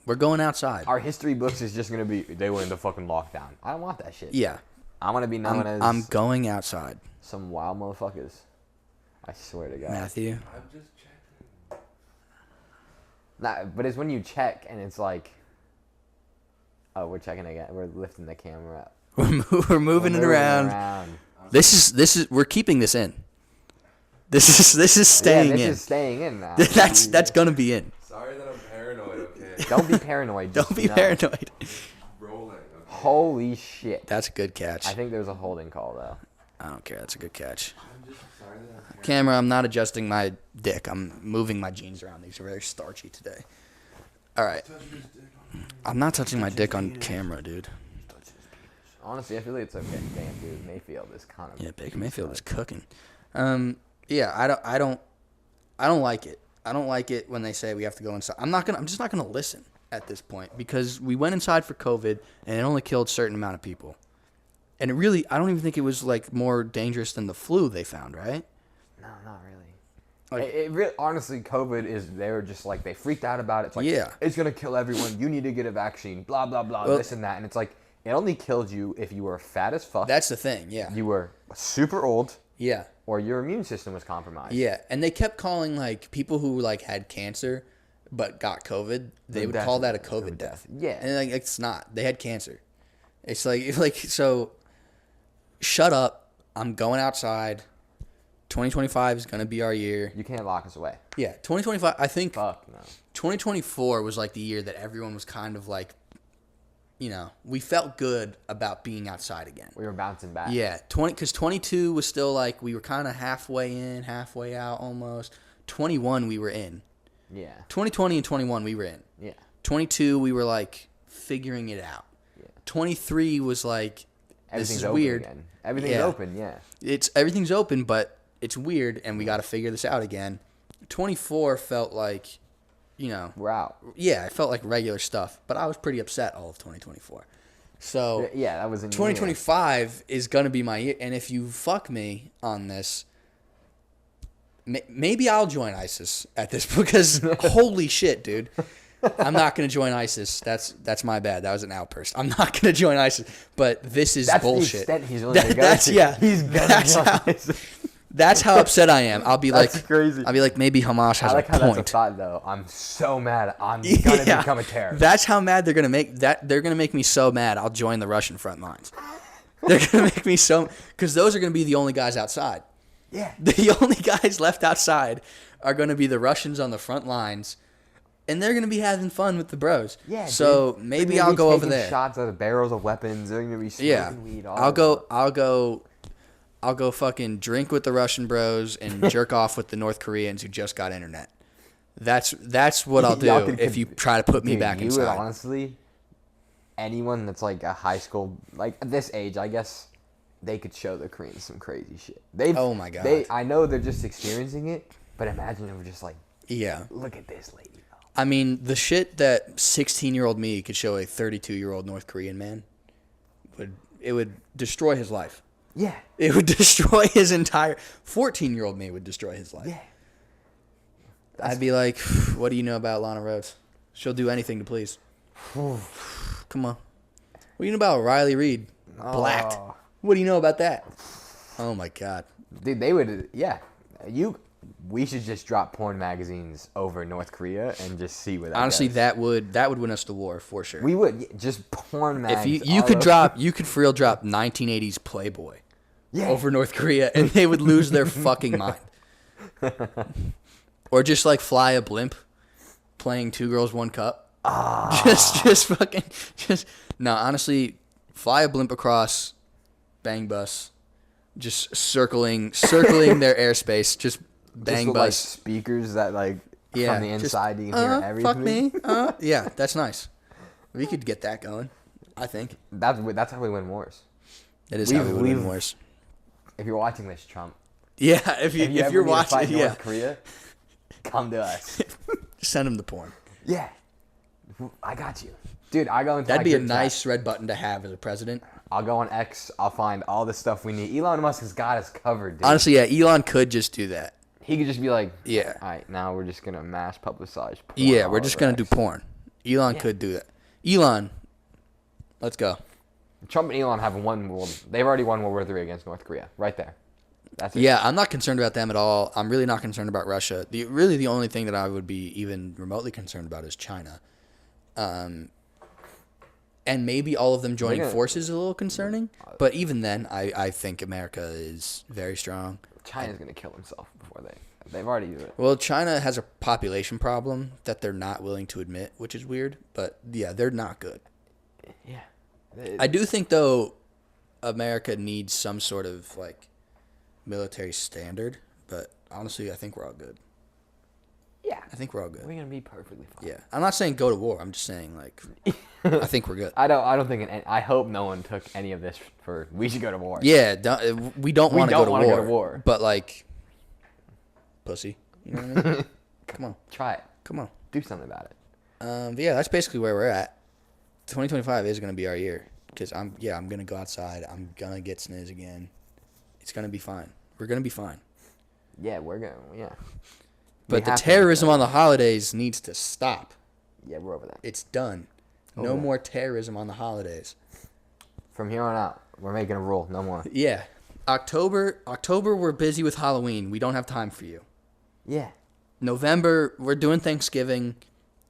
We're going outside. Our history books is just going to be, they went into fucking lockdown. I don't want that shit. Yeah. I want to be known as I'm going outside. some wild motherfuckers. I swear to God. Matthew. I'm just checking. Nah, but it's when you check and it's like, oh, we're checking again. We're lifting the camera up. We're moving it around. This is we're keeping this in. This is staying yeah, this in. is staying in now. That's gonna be in. Sorry that I'm paranoid. Okay. Don't be paranoid. Don't just be know. paranoid. Rolling. Okay. Holy shit. That's a good catch. I think there's a holding call, though. I don't care. That's a good catch. I'm just sorry that I'm paranoid. Camera, I'm not adjusting my dick. I'm moving my jeans around. These are very starchy today. All right. Touch his dick on camera. I'm not touching my dick on camera, dude. Honestly, I feel like it's okay. Damn, dude, Mayfield is kind of. Yeah, Baker Mayfield is cooking. Yeah, I don't like it. I don't like it when they say we have to go inside. I'm just not gonna listen at this point because we went inside for COVID and it only killed a certain amount of people. And it really, I don't even think it was like more dangerous than the flu they found, right? No, not really. Like- It really, honestly, COVID is. They were just like they freaked out about it. It's like, Yeah. it's gonna kill everyone. You need to get a vaccine. Blah blah blah. Well- this and that. And it's like it only killed you if you were fat as fuck. That's the thing, yeah. You were super old, Yeah. or your immune system was compromised. Yeah, and they kept calling like people who like had cancer but got COVID, they would call that a COVID death. Yeah. And like it's not. They had cancer. It's like so shut up. I'm going outside. 2025 is going to be our year. You can't lock us away. Yeah, 2025 I think Fuck no. 2024 was like the year that everyone was kind of like, you know, we felt good about being outside again. We were bouncing back. Yeah, because 22 was still like we were kind of halfway in, halfway out almost. 21 we were in. Yeah. 2020 and 21 we were in. Yeah. 22 we were like figuring it out. Yeah. 23 was like Everything's this is open weird. again. Everything's Yeah. open. Yeah. Everything's open, but it's weird, and we got to figure this out again. 24 felt like, you know, We're out. yeah, it felt like regular stuff, but I was pretty upset all of 2024. So Yeah, that was in 2025 is going to be my year. And if you fuck me on this, maybe I'll join ISIS at this because holy shit, dude. I'm not going to join ISIS. That's my bad. That was an outburst. I'm not going to join ISIS. But this is bullshit. That's the extent he's willing to go that's to. Yeah. He's gonna join ISIS. That's how upset I am. I'll be That's like, crazy. I'll be like, maybe Hamas has I like a how point. that's a thought, though. I'm so mad. I'm gonna become a terrorist. That's how mad they're gonna make that. They're gonna make me so mad. I'll join the Russian front lines. They're gonna make me so because those are gonna be the only guys outside. Yeah. The only guys left outside are gonna be the Russians on the front lines, and they're gonna be having fun with the bros. Yeah. So dude. maybe They're gonna I'll be go over taking there. Shots out of barrels of weapons. They're gonna be smoking weed. I'll go fucking drink with the Russian bros and jerk off with the North Koreans who just got internet. That's what I'll do if you try to put me back inside. You would honestly, anyone that's like a high school, like at this age, I guess, they could show the Koreans some crazy shit. Oh my God. I know they're just experiencing it, but imagine they were just like, yeah. Look at this lady. I mean, the shit that 16-year-old me could show a 32-year-old North Korean man would destroy his life. Yeah. It would destroy his entire 14-year-old me would destroy his life. Yeah. I'd be like, what do you know about Lana Rhodes? She'll do anything to please. Come on. What do you know about Riley Reid? Blacked. Oh. What do you know about that? Oh my God. Dude, they would, yeah. We should just drop porn magazines over North Korea and just see where that Honestly, goes. that would win us the war for sure. We would just porn magazines. If you could for real drop 1980s Playboy over North Korea and they would lose their fucking mind. Or just like fly a blimp playing Two Girls One Cup. No, honestly, fly a blimp across Bang Bus, just circling their airspace, just Bang just with, Bus. like, speakers that like from the inside you can hear everything. Fuck me. Yeah, that's nice. We could get that going, I think. That's how we win wars. That is how we win wars. If you're watching this, Trump. Yeah, if you're watching, fight North Korea, come to us. Send him the porn. Yeah, I got you, dude. I go into that'd be a nice red button to have as a president. I'll go on X. I'll find all the stuff we need. Elon Musk has got us covered, dude. Honestly, yeah, Elon could just do that. He could just be like, yeah, all right, now we're just gonna mass publicize porn. Yeah, we're just gonna do porn. Elon could do that. Elon, let's go. Trump and Elon have won world. They've already won World War III against North Korea, right there. That's it. Yeah, I'm not concerned about them at all. I'm really not concerned about Russia. The only thing that I would be even remotely concerned about is China. And maybe all of them joining forces is a little concerning. But even then, I think America is very strong. China's going to kill himself before they've already used it. Well, China has a population problem that they're not willing to admit, which is weird. But yeah, they're not good. Yeah. I do think, though, America needs some sort of, like, military standard. But honestly, I think we're all good. Yeah. I think we're all good. We're going to be perfectly fine. Yeah. I'm not saying go to war. I'm just saying, like, I think we're good. I don't think, I hope no one took any of this for, we should go to war. Yeah. We don't want to go to war. But, like, pussy. You know what I mean? Come on. Try it. Come on. Do something about it. But yeah, that's basically where we're at. 2025 is going to be our year. Because I'm going to go outside. I'm going to get sniz again. It's going to be fine. We're going to be fine. Yeah, we're going yeah. But the terrorism on the holidays needs to stop. Yeah, we're over that. It's done. No more terrorism on the holidays. From here on out, we're making a rule. No more. Yeah. October, we're busy with Halloween. We don't have time for you. Yeah. November, we're doing Thanksgiving.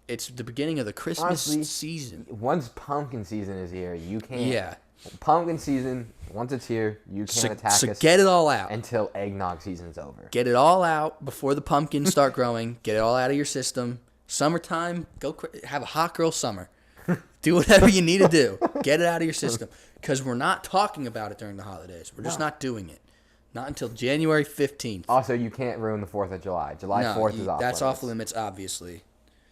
It's the beginning of the Christmas season. Once pumpkin season is here, you can't. Yeah. Pumpkin season, once it's here, you can't attack us. So get it all out. Until eggnog season's over. Get it all out before the pumpkins start growing. Get it all out of your system. Summertime, have a hot girl summer. Do whatever you need to do. Get it out of your system. Because we're not talking about it during the holidays. We're just not doing it. Not until January 15th. Also, you can't ruin the 4th of July. July 4th is off limits. That's off limits, obviously.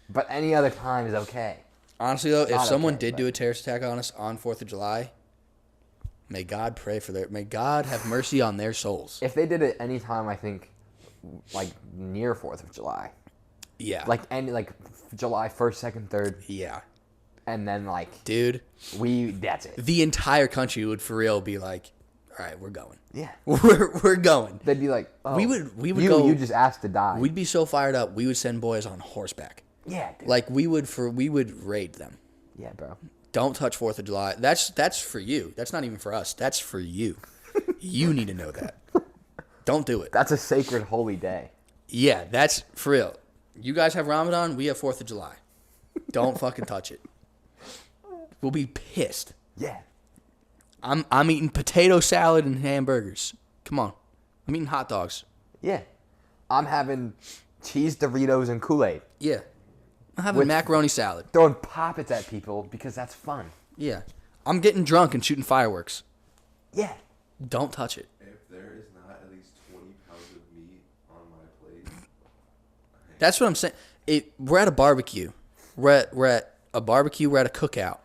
But any other time is okay. Honestly, though, if someone did do a terrorist attack on us on 4th of July, may God have mercy on their souls. If they did it any time, I think like near 4th of July. Yeah. Like July 1st, 2nd, 3rd, Yeah. and then like Dude, that's it. the entire country would for real be like, all right, we're going. Yeah. We're going. They'd be like, oh, We would you just asked to die. We'd be so fired up. We would send boys on horseback. Yeah, dude. Like we would raid them. Yeah, bro. Don't touch 4th of July. That's for you. That's not even for us. That's for you. You need to know that. Don't do it. That's a sacred holy day. Yeah, that's for real. You guys have Ramadan. We have 4th of July. Don't fucking touch it. We'll be pissed. Yeah. I'm eating potato salad and hamburgers. Come on. I'm eating hot dogs. Yeah. I'm having cheese Doritos and Kool-Aid. Yeah. I'm having With- macaroni salad. Throwing poppets at people because that's fun. Yeah. I'm getting drunk and shooting fireworks. Yeah. Don't touch it. If there is not at least 20 pounds of meat on my plate, That's what I'm saying. We're at a barbecue. We're at a barbecue. We're at a cookout.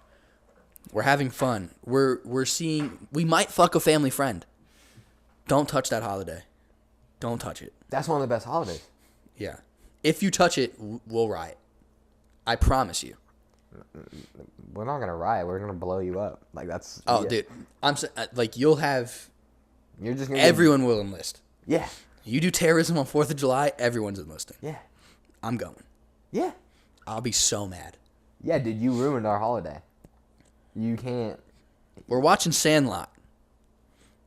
We're having fun. We might fuck a family friend. Don't touch that holiday. Don't touch it. That's one of the best holidays. Yeah. If you touch it, we'll riot. I promise you. We're not gonna riot. We're gonna blow you up. Like that's. Oh, yeah. dude. Like you'll have You're just gonna. everyone will enlist. Yeah. You do terrorism on 4th of July, everyone's enlisting. Yeah. I'm going. Yeah. I'll be so mad. Yeah, dude. You ruined our holiday. You can't. We're watching Sandlot.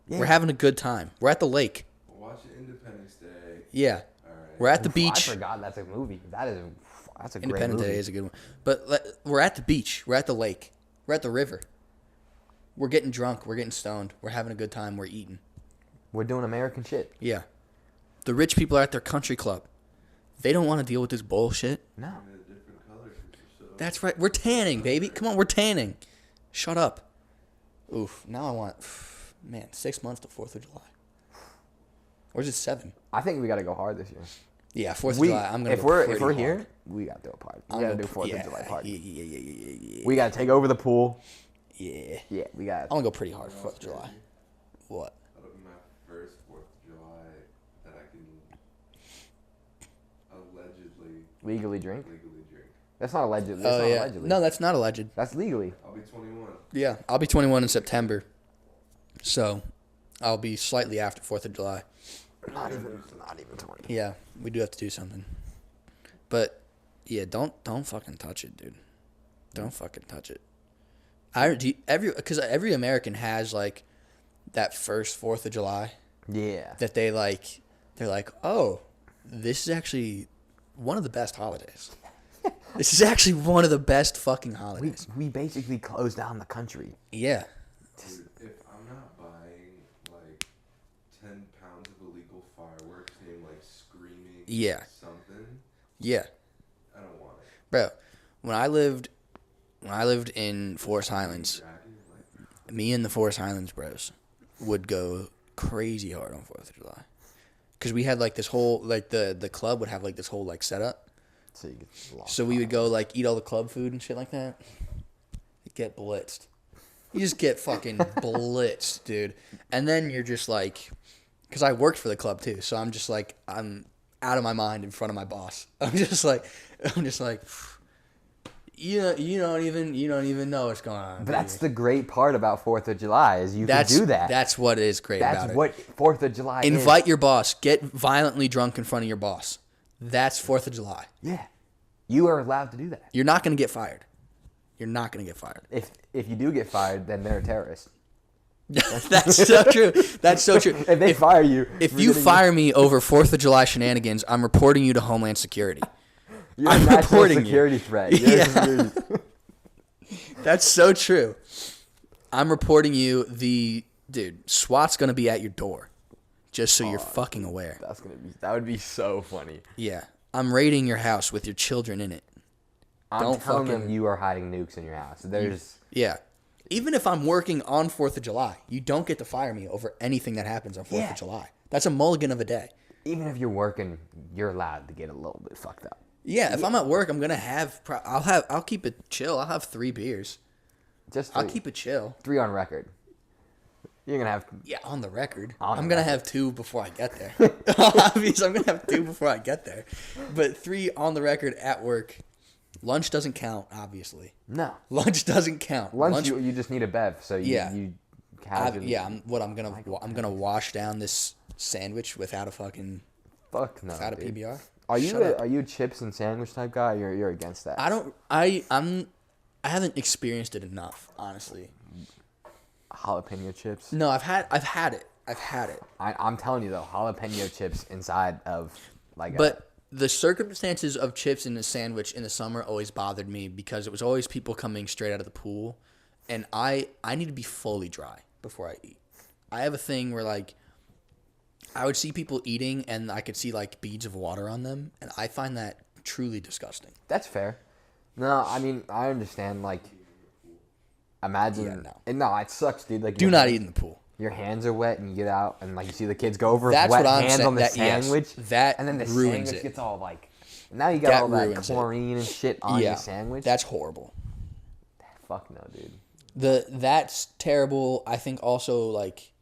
Yeah. We're having a good time. We're at the lake. watch Independence Day. Yeah. All right. We're at the beach. I forgot that's a movie. That's a great Independence movie. Day is a good one. But we're at the beach. We're at the lake. We're at the river. We're getting drunk. We're getting stoned. We're having a good time. We're eating. We're doing American shit. Yeah. The rich people are at their country club. They don't want to deal with this bullshit. No. In a different color, so. That's right. We're tanning, baby. Come on, we're tanning. Shut up. Oof. Now I want, man, 6 months to 4th of July. Or is it 7? I think we gotta go hard this year. Yeah, 4th of July. I'm gonna. If go we're pretty here, hard. we gotta do a party. We I'm gotta gonna do 4th yeah, of July party. Yeah. We gotta take over the pool. Yeah. Yeah, we got. I'm gonna go pretty hard for 4th of July. What? That'll be my first 4th of July that I can allegedly Legally drink. legally drink. That's not alleged. That's Oh not yeah. allegedly. No, that's not alleged. That's legally. I'll be 21. Yeah, I'll be 21 in September. So, I'll be slightly after 4th of July. Not even 20. Yeah, we do have to do something. But yeah, don't fucking touch it, dude. Don't fucking touch it. Because every American has like that first 4th of July Yeah. that they're like, oh, this is actually one of the best holidays. This is actually one of the best fucking holidays. We basically closed down the country. Yeah. Dude, if I'm not buying like 10 pounds of illegal fireworks and like screaming Yeah. something, Yeah. I don't want it. Bro, when I lived in Forest Highlands, Dragging, like, me and the Forest Highlands bros would go crazy hard on 4th of July. Because we had like this whole, like the club would have like this whole like setup. So you get lost. So we would go like eat all the club food and shit like that. Get blitzed. You just get fucking blitzed, dude. And then you're just like, because I worked for the club too. So I'm just like, I'm out of my mind in front of my boss. I'm just like, you don't even know what's going on. But that's the great part about 4th of July is you can do that. That's what is great about That's it. what 4th of July is. Invite your boss. Get violently drunk in front of your boss. That's 4th of July. Yeah. You are allowed to do that. You're not going to get fired. You're not going to get fired. If you do get fired, then they're a terrorist. That's so true. That's so true. If they fire you. If for you getting- fire me over 4th of July shenanigans, I'm reporting you to Homeland Security. You're I'm a national reporting you. security threat. You're Yeah. a security- That's so true. I'm reporting you. Dude, SWAT's going to be at your door. Just so you're fucking aware. That would be so funny. Yeah. I'm raiding your house with your children in it. I'm Don't telling fucking- them you are hiding nukes in your house. There's Yeah. Even if I'm working on 4th of July, you don't get to fire me over anything that happens on 4th Yeah. of July. That's a mulligan of a day. even if you're working, you're allowed to get a little bit fucked up. Yeah, if I'm at work, I'm gonna have. I'll keep it chill. I'll have 3 beers. Just I'll three. keep it chill. 3 on record. You're gonna have. Yeah, on the record. On the I'm gonna record. have 2 before I get there. Obviously, I'm gonna have 2 before I get there. But 3 on the record at work. Lunch doesn't count, obviously. No. Lunch doesn't count. Lunch you just need a bev, so you casually. I'm gonna wash down this sandwich without a fucking Fuck no. without a dude. PBR. Are Shut up. you a chips and sandwich type guy? You're against that. I haven't experienced it enough, honestly. Jalapeno chips. No, I've had it. I'm telling you though, jalapeno chips inside of like. But the circumstances of chips in a sandwich in the summer always bothered me because it was always people coming straight out of the pool, and I need to be fully dry before I eat. I have a thing where like I would see people eating and I could see like beads of water on them, and I find that truly disgusting. That's fair. No, I mean I understand. Like, imagine. Yeah, no. No, it sucks, dude. Like, Do not eat in the pool. Your hands are wet and you get out and like you see the kids go over That's wet what I'm hands saying. on the sandwich. That and then the ruins sandwich it. gets all like. Now you got That all that ruins it. chlorine and shit on your sandwich. That's horrible. Fuck no, dude. That's terrible. I think also like,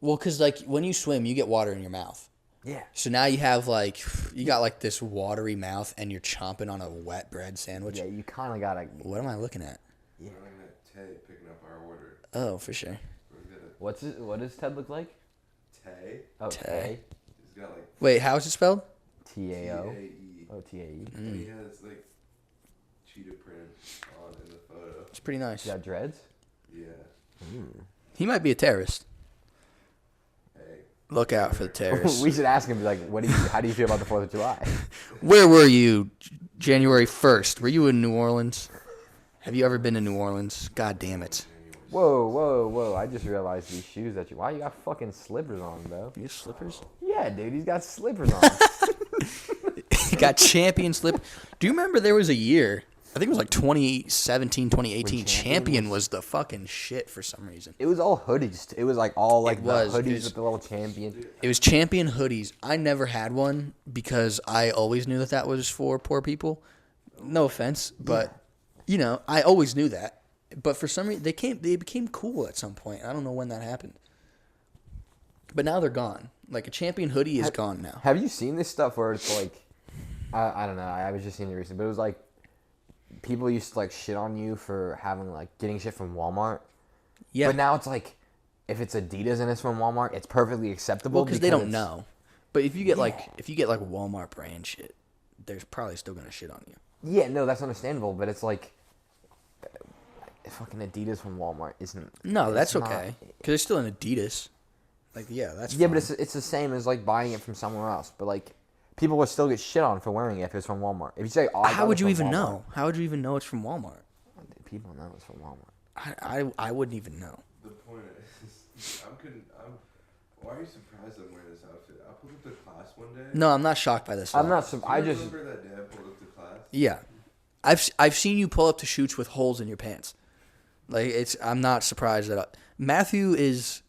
well, because like when you swim, you get water in your mouth. Yeah. So now you have like you got like this watery mouth, and you're chomping on a wet bread sandwich. Yeah, you kind of gotta. What am I looking at? We're looking at Tay picking up our order. Oh, for sure. We're gonna What does Ted look like? Tay. Oh, Tay. He's got like Wait, how is it spelled? T-A-O. TAE. Oh, T-A-E. And he has like cheetah print on in the photo. It's pretty nice. You got dreads? Yeah. He might be a terrorist. Hey. Look out for the terrorists. We should ask him, like, how do you feel about the 4th of July? Where were you January 1st? Were you in New Orleans? Have you ever been to New Orleans? God damn it. Whoa. I just realized these shoes that why you got fucking slippers on, bro? You have slippers? Yeah, dude, he's got slippers on. He got champion slip. Do you remember there was a year, I think it was like 2017, 2018, champion was the fucking shit for some reason. It was all hoodies. It was like all like the was, hoodies because- with the little champion. It was champion hoodies. I never had one because I always knew that was for poor people. No offense, but you know, I always knew that. But for some reason, they became cool at some point. I don't know when that happened. But now they're gone. Like a champion hoodie is gone now. Have you seen this stuff where it's like, I don't know. I was just seeing it recently, but it was like people used to like shit on you for having like getting shit from Walmart. Yeah. But now it's like, if it's Adidas and it's from Walmart, it's perfectly acceptable. Well, because they don't know. But if you get like Walmart brand shit, they're probably still gonna shit on you. Yeah, no, that's understandable. But it's like, fucking Adidas from Walmart isn't. No, that's it's not- okay. Because it's still an Adidas. Like, yeah, that's Yeah, fine. but it's the same as like buying it from somewhere else. But like, people would still get shit on for wearing it if it's from Walmart. If you say, "Oh," How would you even know? How would you even know it's from Walmart? People know it's from Walmart. I wouldn't even know. The point is, why are you surprised I'm wearing this outfit? I pulled up to class one day. No, I'm not shocked by this. at I'm all. not. I just. remember that day I pulled up to class. Yeah, I've seen you pull up to shoots with holes in your pants. Like I'm not surprised at all. Matthew is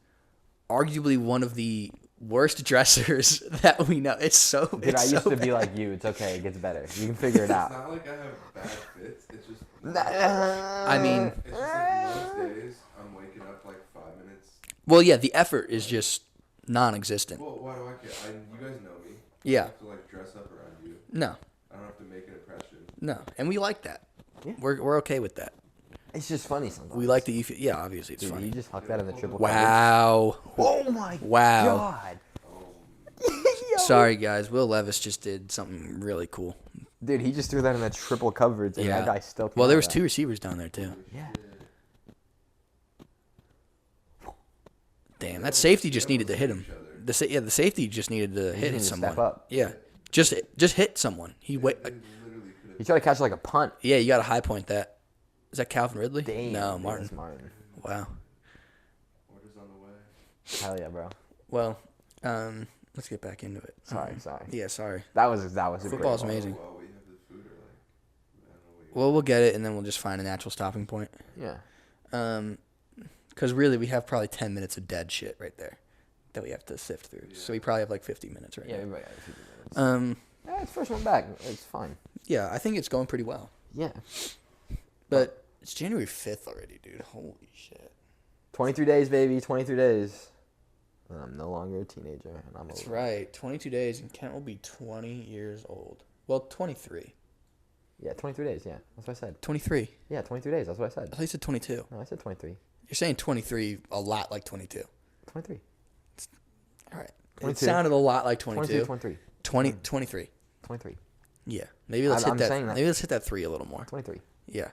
arguably one of the worst dressers that we know. It's so. Dude, it's I used so to be bad. like you. It's okay. It gets better. You can figure it It's out. not like I have bad fits. It's just. I mean, It's just like most days I'm waking up like 5 minutes. well, yeah, the effort is just non-existent. Well, why do I care? You guys know me. Yeah. I don't have to like dress up around you. No, I don't have to make an impression. no, and we like that. Yeah. We're okay with that. It's just funny sometimes. We like the yeah. Obviously, it's Dude, funny. you just hucked that in the triple. Wow. Oh my Wow. god. Yo. Sorry, guys. Will Levis just did something really cool. Dude, he just threw that in the triple coverage, and Yeah. that guy still. Well, came there out was of 2 receivers down there too. that. Yeah. Damn, that safety just needed to hit him. The safety just needed to hit needed to someone. step up. Yeah, just hit someone. He wait. Literally could have. He tried to catch like a punt. Yeah, you got to high point that. Is that Calvin Ridley? Damn. No, dude, Martin. that's Martin. Wow. Orders on the way. Hell yeah, bro. Well, let's get back into it. Sorry. Yeah, sorry. That was a Football's great amazing. Well, we have the food or like. I don't know what Well, we'll get it, and then we'll just find a natural stopping point. one. Yeah. Because really, we have probably 10 minutes of dead shit right there that we have to sift through. So we probably have like 50 minutes right Yeah, now. everybody got a few minutes. Yeah, it's first one back. It's fine. Yeah, I think it's going pretty well. Yeah. But it's January 5th already, dude. Holy shit. 23 days, baby. 23 days. And I'm no longer a teenager. And I'm That's over. right. 22 days and Kent will be 20 years old. Well, 23. Yeah, 23 days. Yeah, that's what I said. 23. Yeah, 23 days. That's what I said. I thought you said 22. No, I said 23. You're saying 23 a lot like 22. 23. All right. 22. It sounded a lot like 22. 23. 23. 23. Yeah. Maybe let's I'm hit that. saying that. Maybe let's hit that 3 a little more. 23. Yeah.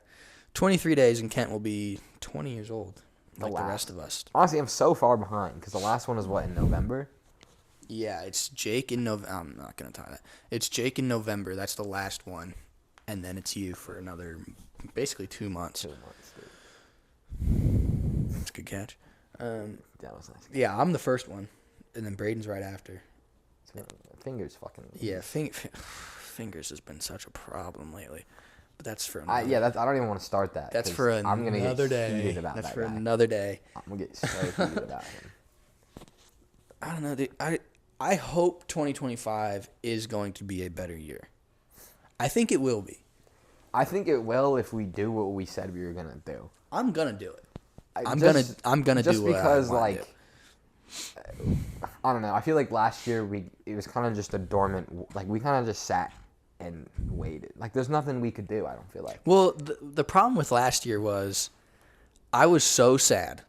23 days and Kent will be 20 years old. Like the last. rest of us. Honestly, I'm so far behind because the last one was what, in November? Yeah, it's Jake in November. I'm not going to tie that. It's Jake in November. That's the last one. And then it's you for another, basically 2 months. 2 months, dude. That's a good catch. That was nice. Yeah, I'm the first one. And then Braden's right after. Fingers fucking. Yeah, fingers has been such a problem lately. But that's for another, I don't even want to start that. that's for I'm gonna another get day. heated about That's that for guy. another day. I'm gonna get so heated about him. I don't know, dude. I hope 2025 is going to be a better year. I think it will be. I think it will if we do what we said we were gonna do. I'm gonna do it. I'm Just gonna just do what because I wanna like I don't know. I feel like last year it was kind of just a dormant. Like we kind of just sat and waited. Like there's nothing we could do. I don't feel like. Well, the problem with last year was I was so sad.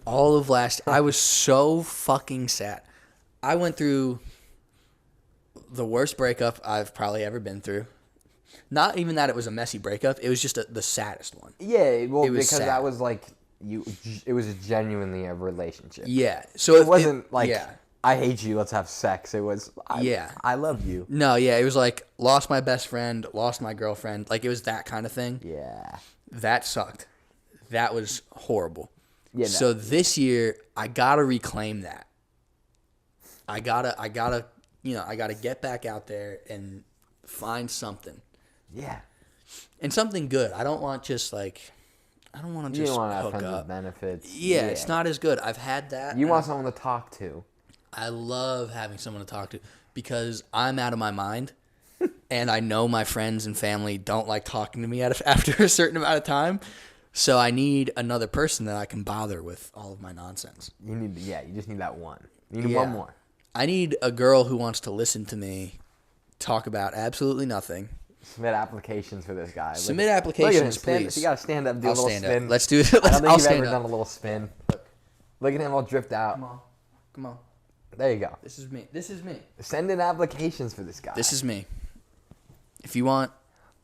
All of I was so fucking sad. I went through the worst breakup I've probably ever been through. Not even that it was a messy breakup. It was just the saddest one. Yeah, well, It was because sad. that was like it was genuinely a relationship. Yeah. So It wasn't like yeah. I hate you. Let's have sex. It was Yeah. I love you. No, yeah, it was like lost my best friend, lost my girlfriend. Like it was that kind of thing. Yeah. That sucked. That was horrible. Yeah. No. So this year I gotta reclaim that. I gotta get back out there and find something. Yeah. And something good. I don't want to just You don't want to have hook friends with up. benefits. Yeah, it's not as good. I've had that. You want someone to talk to. I love having someone to talk to because I'm out of my mind, and I know my friends and family don't like talking to me after a certain amount of time. So I need another person that I can bother with all of my nonsense. You just need that one. You need Yeah. one more. I need a girl who wants to listen to me talk about absolutely nothing. Submit applications for this guy. Submit Look at applications, him. please. You gotta stand up, do I'll a little stand spin. up. Let's do it. I don't think I'll you've stand ever up. done a little spin. Look at him all drift out. Come on. There you go. This is me. Send in applications for this guy. This is me. If you want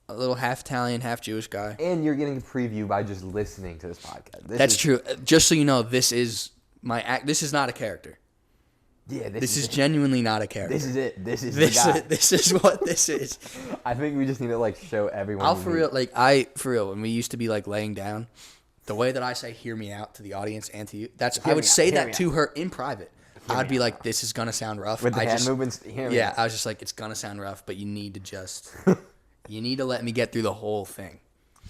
a little half Italian, half Jewish guy. And you're getting a preview by just listening to this podcast. That's true. Just so you know, this is my act. This is not a character. Yeah, This is genuinely not a character. This is it. This is the guy. This is what this is. I think we just need to show everyone. For real. When we used to be laying down, the way that I say "hear me out" to the audience and to you, I would say that to her in private. I'd be like, "This is gonna sound rough." With the hand movements. Yeah, I was just like, "It's gonna sound rough, but you need to just, you need to let me get through the whole thing."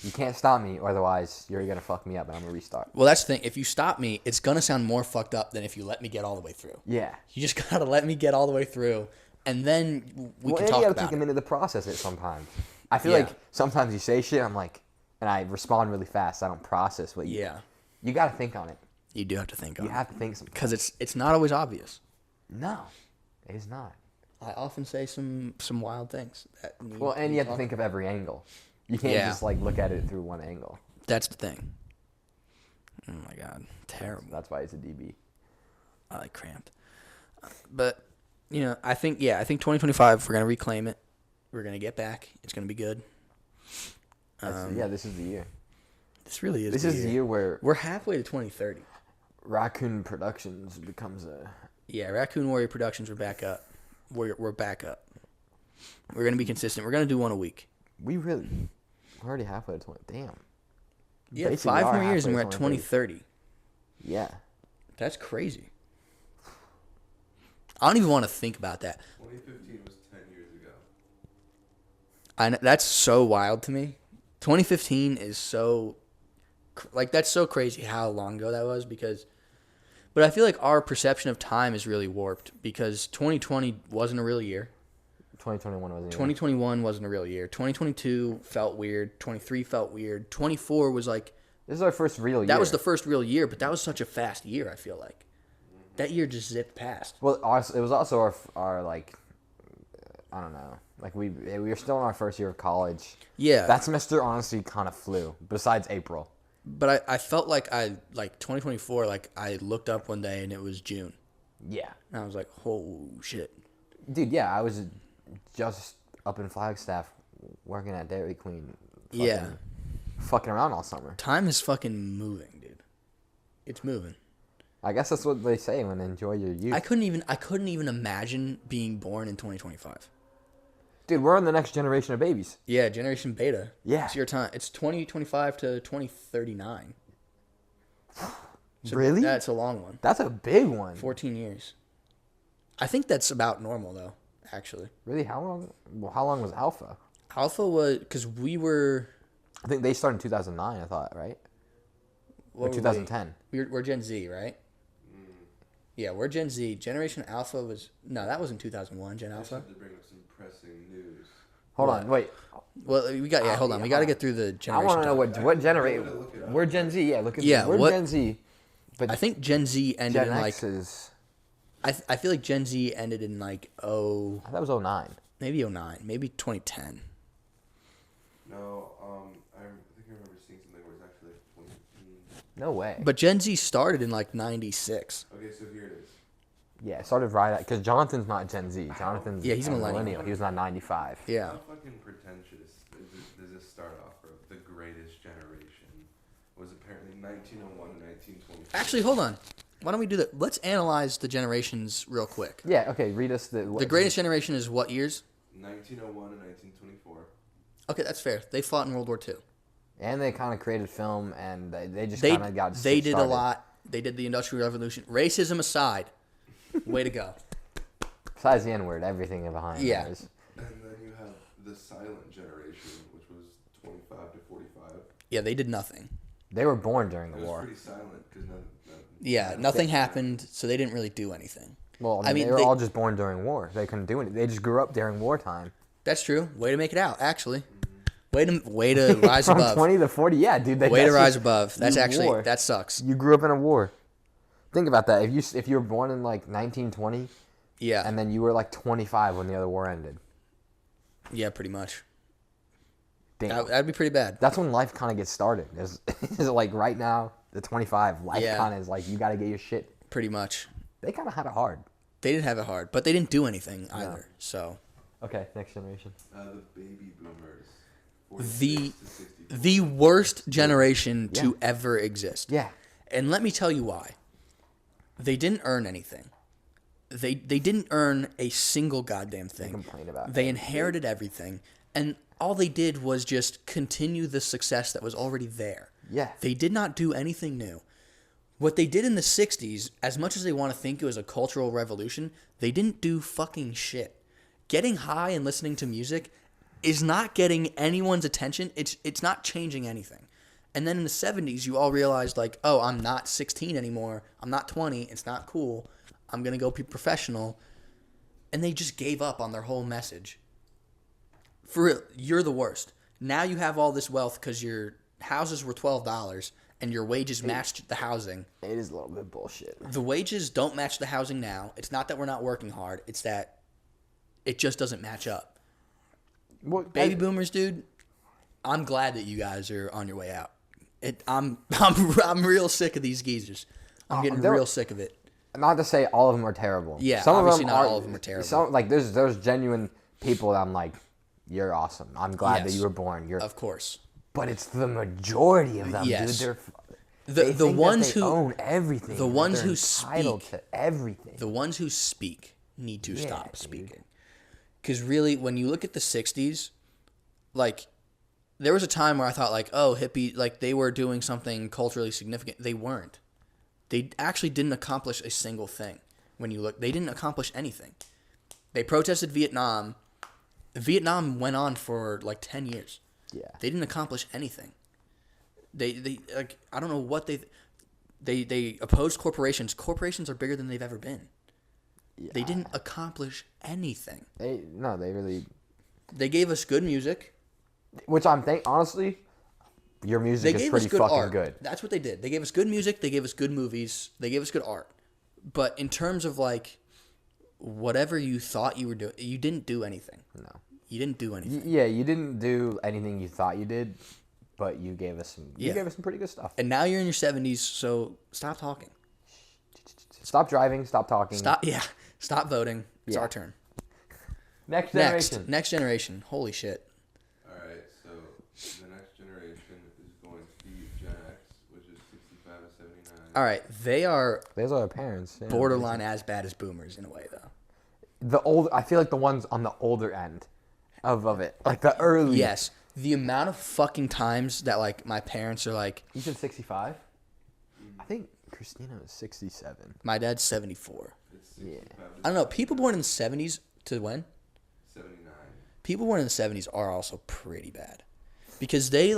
You can't stop me, or otherwise you're gonna fuck me up, and I'm gonna restart. Well, that's the thing. If you stop me, it's gonna sound more fucked up than if you let me get all the way through. Yeah. You just gotta let me get all the way through, and then we can talk you about gotta take a it. minute to process it sometimes. I feel Yeah. like sometimes you say shit, I'm like, and I respond really fast. I don't process what you. Yeah, You gotta think on it. you do have to think on You it have to think sometimes. because it's not always obvious. No, it is not. I often say some wild things. That need Well, to and be you have to talked think of every angle. You can't Yeah. just look at it through one angle. That's the thing. Oh my god, terrible. That's why it's a DB. I like cramped. But I think 2025 we're gonna reclaim it. We're gonna get back. It's gonna be good. This is the year. This really is. This is the year where we're halfway to 2030. Raccoon Productions becomes a. Yeah, Raccoon Warrior Productions. We're back up. We're back up. We're gonna be consistent. We're gonna do one a week. We're already halfway to 20. Damn. Yeah, Basically, 5 are more years and we're halfway at to 2030. Yeah. That's crazy. I don't even want to think about that. 2015 was 10 years ago. I know, that's so wild to me. 2015 is so, that's so crazy how long ago that was but I feel like our perception of time is really warped because 2020 wasn't a real year. 2021 wasn't. 2021 wasn't a real year. 2022 felt weird. 23 felt weird. 24 was This is our first real year. That was the first real year, but that was such a fast year, I feel like. That year just zipped past. Well, it was also our like, I don't know. Like, we were still in our first year of college. Yeah. That semester, honestly, kind of flew, besides April. But I felt like 2024, like, I looked up one day and it was June. Yeah. And I was like, oh, shit. Dude, yeah, I was just up in Flagstaff working at Dairy Queen. Fucking around all summer. Time is fucking moving, dude. It's moving. I guess that's what they say when enjoy your youth. I couldn't even imagine being born in 2025. Dude, we're on the next generation of babies. Yeah, Generation Beta. Yeah. It's your time. It's 2025 to 2039. So really? That's a long one. That's a big one. 14 years. I think that's about normal, though, actually. Really? How long? Well, how long was Alpha? Alpha was... Because we were... I think they started in 2009, I thought, right? Or 2010. We're Gen Z, right? Yeah, we're Gen Z. Generation Alpha was... No, that was in 2001, Gen I just Alpha. have to bring up some pressing news. Hold on, wait. Well, we got... Yeah, hold on. We got to get through the I generation. want to know talk. what generation... We're Gen Z, yeah. Look at we're Gen Z. But I think Gen Z ended Gen in X like... is... I feel like Gen Z ended in like... I thought it was 09. Maybe 09. Maybe 2010. No, I think I remember seeing something where it's actually like 2015. No way. But Gen Z started in like 96. Okay, so here it is. Yeah, it started right at... Because Jonathan's not Gen Z. Jonathan's Yeah, he's a millennial. He was not 95. Yeah. How fucking pretentious does this start off, bro? The greatest generation was apparently 1901 and 1924. Actually, hold on. Why don't we do that? Let's analyze the generations real quick. Yeah, okay, read us the... The greatest generation is what years? 1901 and 1924. Okay, that's fair. They fought in World War II. And they kind of created film, and they just kind of got... They did started. a lot. They did the Industrial Revolution. Racism aside, way to go. Besides the N-word, everything behind Yeah. that is... And then you have the silent generation, which was 25 to 45. Yeah, they did nothing. They were born during the It was war. pretty silent because Yeah, nothing happened, so they didn't really do anything. Well, I mean, they were all just born during war. They couldn't do anything. They just grew up during wartime. That's true. Way to make it out, actually. Way to rise From above. 20 to 40, yeah, dude. Way to rise above. That's actually war. that sucks. You grew up in a war. Think about that. If you were born in like 1920, Yeah. and then you were like 25 when the other war ended. Yeah, pretty much. Damn. That'd be pretty bad. That's when life kind of gets started. Is like right now, the 25, life Yeah. kind of is like you got to get your shit. Pretty much. They kind of had it hard. They didn't have it hard, but they didn't do anything either. So Okay, next generation. the baby boomers. the 46 to 64. the worst generation to ever exist. Yeah. And let me tell you why. They didn't earn anything. They didn't earn a single goddamn thing. Complain about They inherited everything, and all they did was just continue the success that was already there. Yeah. They did not do anything new. What they did in the 60s, as much as they want to think it was a cultural revolution, they didn't do fucking shit. Getting high and listening to music is not getting anyone's attention. It's not changing anything. And then in the 70s, you all realized, like, oh, I'm not 16 anymore. I'm not 20. It's not cool. I'm going to go be professional. And they just gave up on their whole message. For real, you're the worst. Now you have all this wealth because your houses were $12 and your wages matched the housing. It is a little bit bullshit. The wages don't match the housing now. It's not that we're not working hard. It's that it just doesn't match up. Baby boomers, dude, I'm glad that you guys are on your way out. I'm real sick of these geezers. I'm getting real sick of it. Not to say all of them are terrible. Yeah, some obviously of them not all of them are terrible. Some, like there's genuine people that I'm like, you're awesome. I'm glad that Yes. you were born. Of course. But it's the majority of them, Yes. dude. The They think ones that they who own everything. the that ones they're who entitled speak- to everything. the ones who speak need to Yeah, stop dude. speaking. Because really, when you look at the 60s, like, there was a time where I thought, like, oh, hippie, like, they were doing something culturally significant. They weren't. They actually didn't accomplish a single thing. When you look, they didn't accomplish anything. They protested Vietnam. Vietnam went on for, like, 10 years. Yeah. They didn't accomplish anything. They like, I don't know what they opposed corporations. Corporations are bigger than they've ever been. Yeah. They didn't accomplish anything. They really. They gave us good music. Which honestly, your They music is gave pretty us good fucking art. good. That's what they did. They gave us good music. They gave us good movies. They gave us good art. But in terms of like whatever you thought you were doing, you didn't do anything. No. You didn't do anything. Yeah, you didn't do anything you thought you did, but you gave us some. You Yeah. gave us some pretty good stuff. And now you're in your 70s, so stop talking. Stop driving. Stop talking. Stop voting. It's Yeah. our turn. Next generation. Next generation. Holy shit. Alright, so the next generation is going to be Gen X, which is 65 to 79. All right, they are Those are our parents. Yeah. borderline as bad as boomers in a way, though. I feel like the ones on the older end of it, like the early. Yes, the amount of fucking times that like my parents are like, You said 65. I think Christina was 67. my dad's 74. It's 65 I don't know. People born in the 70s to when? to 79. People born in the 70s are also pretty bad because they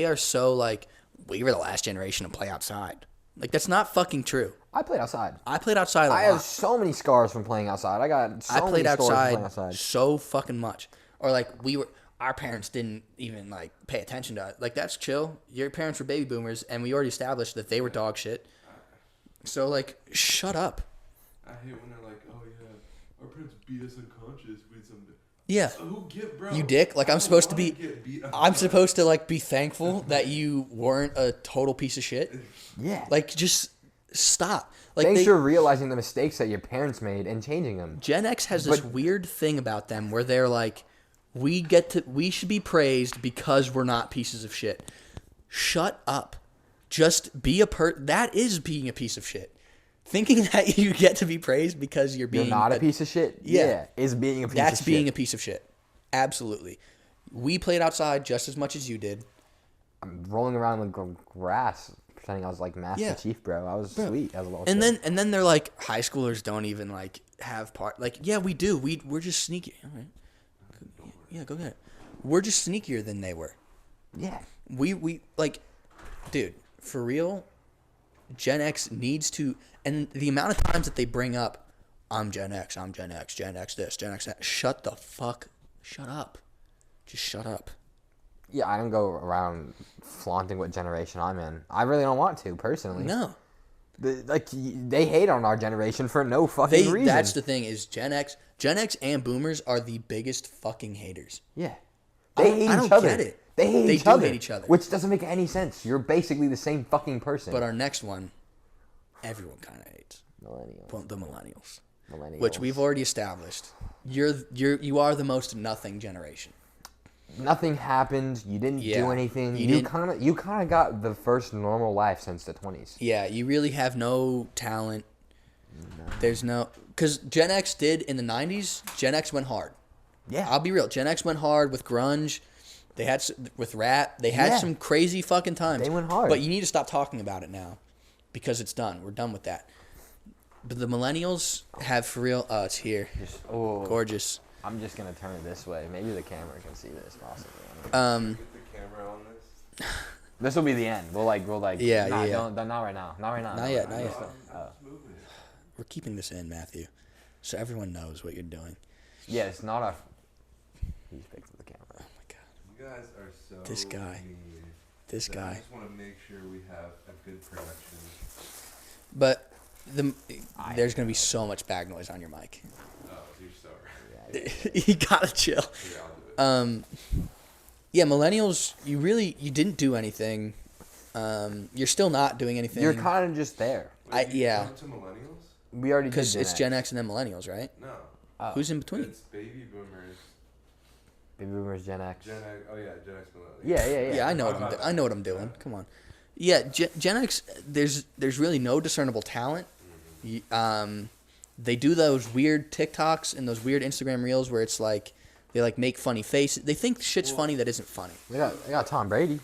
are so like we were the last generation to play outside. Like that's not fucking true. I played outside. I played outside a lot. I have so many scars from playing outside. I got so I played many scars from playing outside outside. so fucking much. Or like our parents didn't even like pay attention to it. Like that's chill. Your parents were baby boomers, and we already established that they were dog shit. So like, shut up. I hate when they're like, oh yeah, our parents beat us unconscious with some. Yeah. Who get, bro? You dick. Like I I'm don't supposed to wanna be. get beat up. I'm supposed to like be thankful that you weren't a total piece of shit. Yeah. Like just stop. Like Thanks for realizing the mistakes that your parents made and changing them. Gen X has this weird thing about them where they're like, we should be praised because we're not pieces of shit. Shut up. Just be that is being a piece of shit. Thinking that you get to be praised because you're being You're not a piece of shit. Yeah. Is being a piece of shit. That's being a piece of shit. Absolutely. We played outside just as much as you did. I'm rolling around in the grass, pretending I was like Master Chief, bro. I was sweet as a little kid. And then they're like, high schoolers don't even like have like yeah, we do. We're just sneaky. All right. Yeah, go ahead. We're just sneakier than they were. Yeah. We like, dude, for real, Gen X needs to, and the amount of times that they bring up, I'm Gen X, Gen X this, Gen X that. Shut up. Just shut up. Yeah, I don't go around flaunting what generation I'm in. I really don't want to, personally. No. They hate on our generation for no fucking reason. That's the thing is Gen X and Boomers are the biggest fucking haters. Yeah. They hate I don't each other. get it. They hate They each do other. hate each other. Which doesn't make any sense. You're basically the same fucking person. But our next one, everyone kind of hates. Millennials. Well, the millennials. Millennials. Which we've already established. You are the most nothing generation. Nothing happened. You didn't do anything. You kind of got the first normal life since the 20s. Yeah, you really have no talent. No. There's no... Because Gen X did in the 90s, Gen X went hard. Yeah. I'll be real. Gen X went hard with grunge. They had... With rap. They had some crazy fucking times. They went hard. But you need to stop talking about it now. Because it's done. We're done with that. But the millennials have for real... Oh, it's here. Gorgeous. I'm just going to turn it this way. Maybe the camera can see this possibly. Get the camera on this. This will be the end. We'll like. Yeah, nah, yeah. Don't, not right now. Not right now. Not yet. We're We're keeping this in, Matthew. So everyone knows what you're doing. Yeah, it's not a... He's big for the camera. Oh, my God. You guys are so This guy. mean. This I guy. just want to make sure we have a good production. But there's going to be so much bag noise on your mic. Oh, you're so right. You got to chill. Yeah, I'll do it. Yeah, millennials, you didn't do anything. You're still not doing anything. You're kind of just there. Wait, you yeah. come to millennials? We already did Because Gen it's X. Gen X and then millennials, right? No. Oh. Who's in between? It's baby boomers. Baby boomers, Gen X. Gen X. Oh yeah, Gen X millennials. Yeah. Yeah, I know what I'm doing. Come on. Yeah, Gen X. There's really no discernible talent. They do those weird TikToks and those weird Instagram reels where it's like they like make funny faces. They think shit's funny that isn't funny. They got Tom Brady.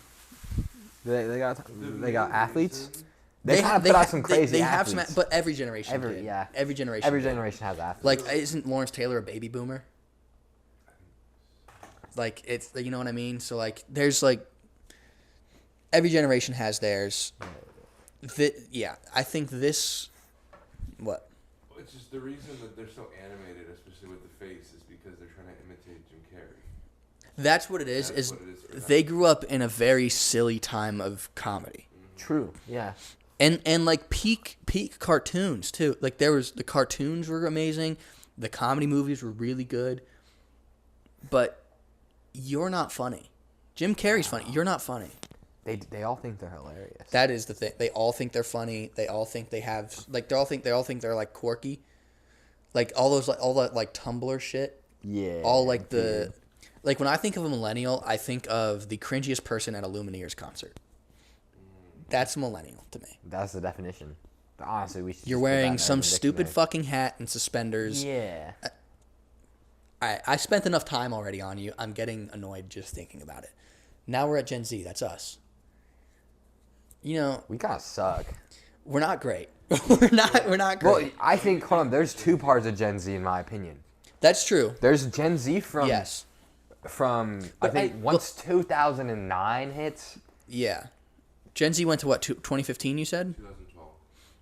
They got athletes. They kind of they put out ha- some they- crazy they have athletes. but every generation did. Every generation. Every did. generation has athletes. Like, isn't Lawrence Taylor a baby boomer? Like, it's, you know what I mean? So, like, there's, like, every generation has theirs. Yeah, I think this, what? It's just the reason that they're so animated, especially with the face, is because they're trying to imitate Jim Carrey. That's what it is. That's what it is for them. They grew up in a very silly time of comedy. True. Yeah. And like peak cartoons too. Like the cartoons were amazing. The comedy movies were really good. But you're not funny. Jim Carrey's funny. You're not funny. They all think they're hilarious. That is the thing. They all think they're funny. They all think they have like they all think they're like quirky. Like all that like Tumblr shit. Yeah. All like like when I think of a millennial, I think of the cringiest person at a Lumineers concert. That's a millennial to me. That's the definition. But honestly, we should. You're just put that wearing in some the stupid dictionary. fucking hat and suspenders. Yeah. I spent enough time already on you. I'm getting annoyed just thinking about it. Now we're at Gen Z. That's us. You know, We kind of suck. we're not great. we're not great. Well, I think, hold on, there's two parts of Gen Z in my opinion. That's true. There's Gen Z from Yes. I But think once 2009 hits, Yeah. Gen Z went to what, 2015 you said? 2012.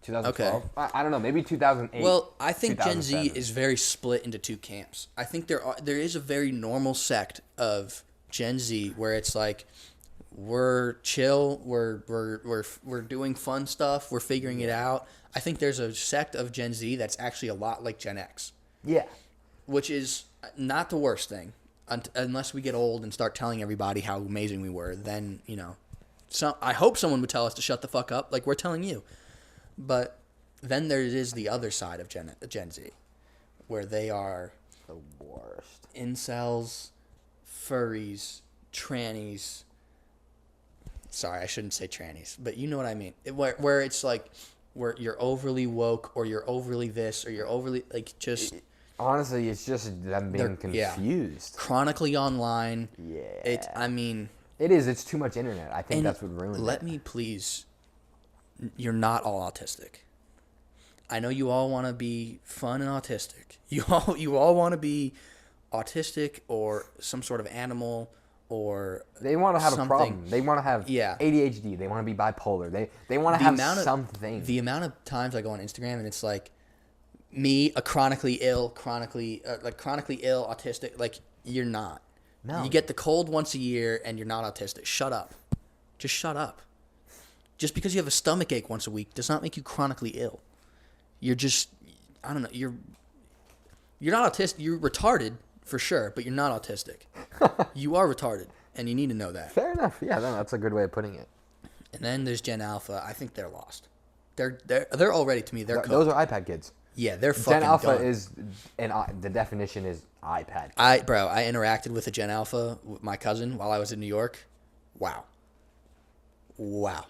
2012. Okay. I don't know, maybe 2008. Well, I think Gen Z 2007. is very split into two camps. I think there is a very normal sect of Gen Z where it's like we're chill, we're doing fun stuff, we're figuring it out. I think there's a sect of Gen Z that's actually a lot like Gen X, Yeah. which is not the worst thing unless we get old and start telling everybody how amazing we were. Then, you know, I hope someone would tell us to shut the fuck up like we're telling you. But then there is the other side of Gen Z, where they are The worst. incels, furries, trannies. Sorry, I shouldn't say trannies, but you know what I mean. Where it's like, where you're overly woke, or you're overly this, or you're overly like just Honestly, it's just them being yeah. confused. chronically online. Yeah. I mean, It is. It's too much internet. I think and that's what ruined let it. me please. You're not all autistic. I know you all want to be fun and autistic. You all want to be autistic or some sort of animal or They want to have something. a problem. They want to have Yeah. ADHD. They want to be bipolar. They want to have something. The amount of times I go on Instagram and it's like me, a chronically ill autistic. Like you're not. No. You get the cold once a year and you're not autistic. Shut up. Just shut up. Just because you have a stomach ache once a week does not make you chronically ill. You're just, I don't know. You're not autistic. You're retarded for sure, but you're not autistic. You are retarded, and you need to know that. Fair enough. Yeah, no, that's a good way of putting it. And then there's Gen Alpha. I think they're lost. They're already to me. They're Those cooked. are iPad kids. Yeah, they're fucking Gen Alpha done. is, and the definition is iPad. I interacted with a Gen Alpha with my cousin while I was in New York. Wow. Yeah,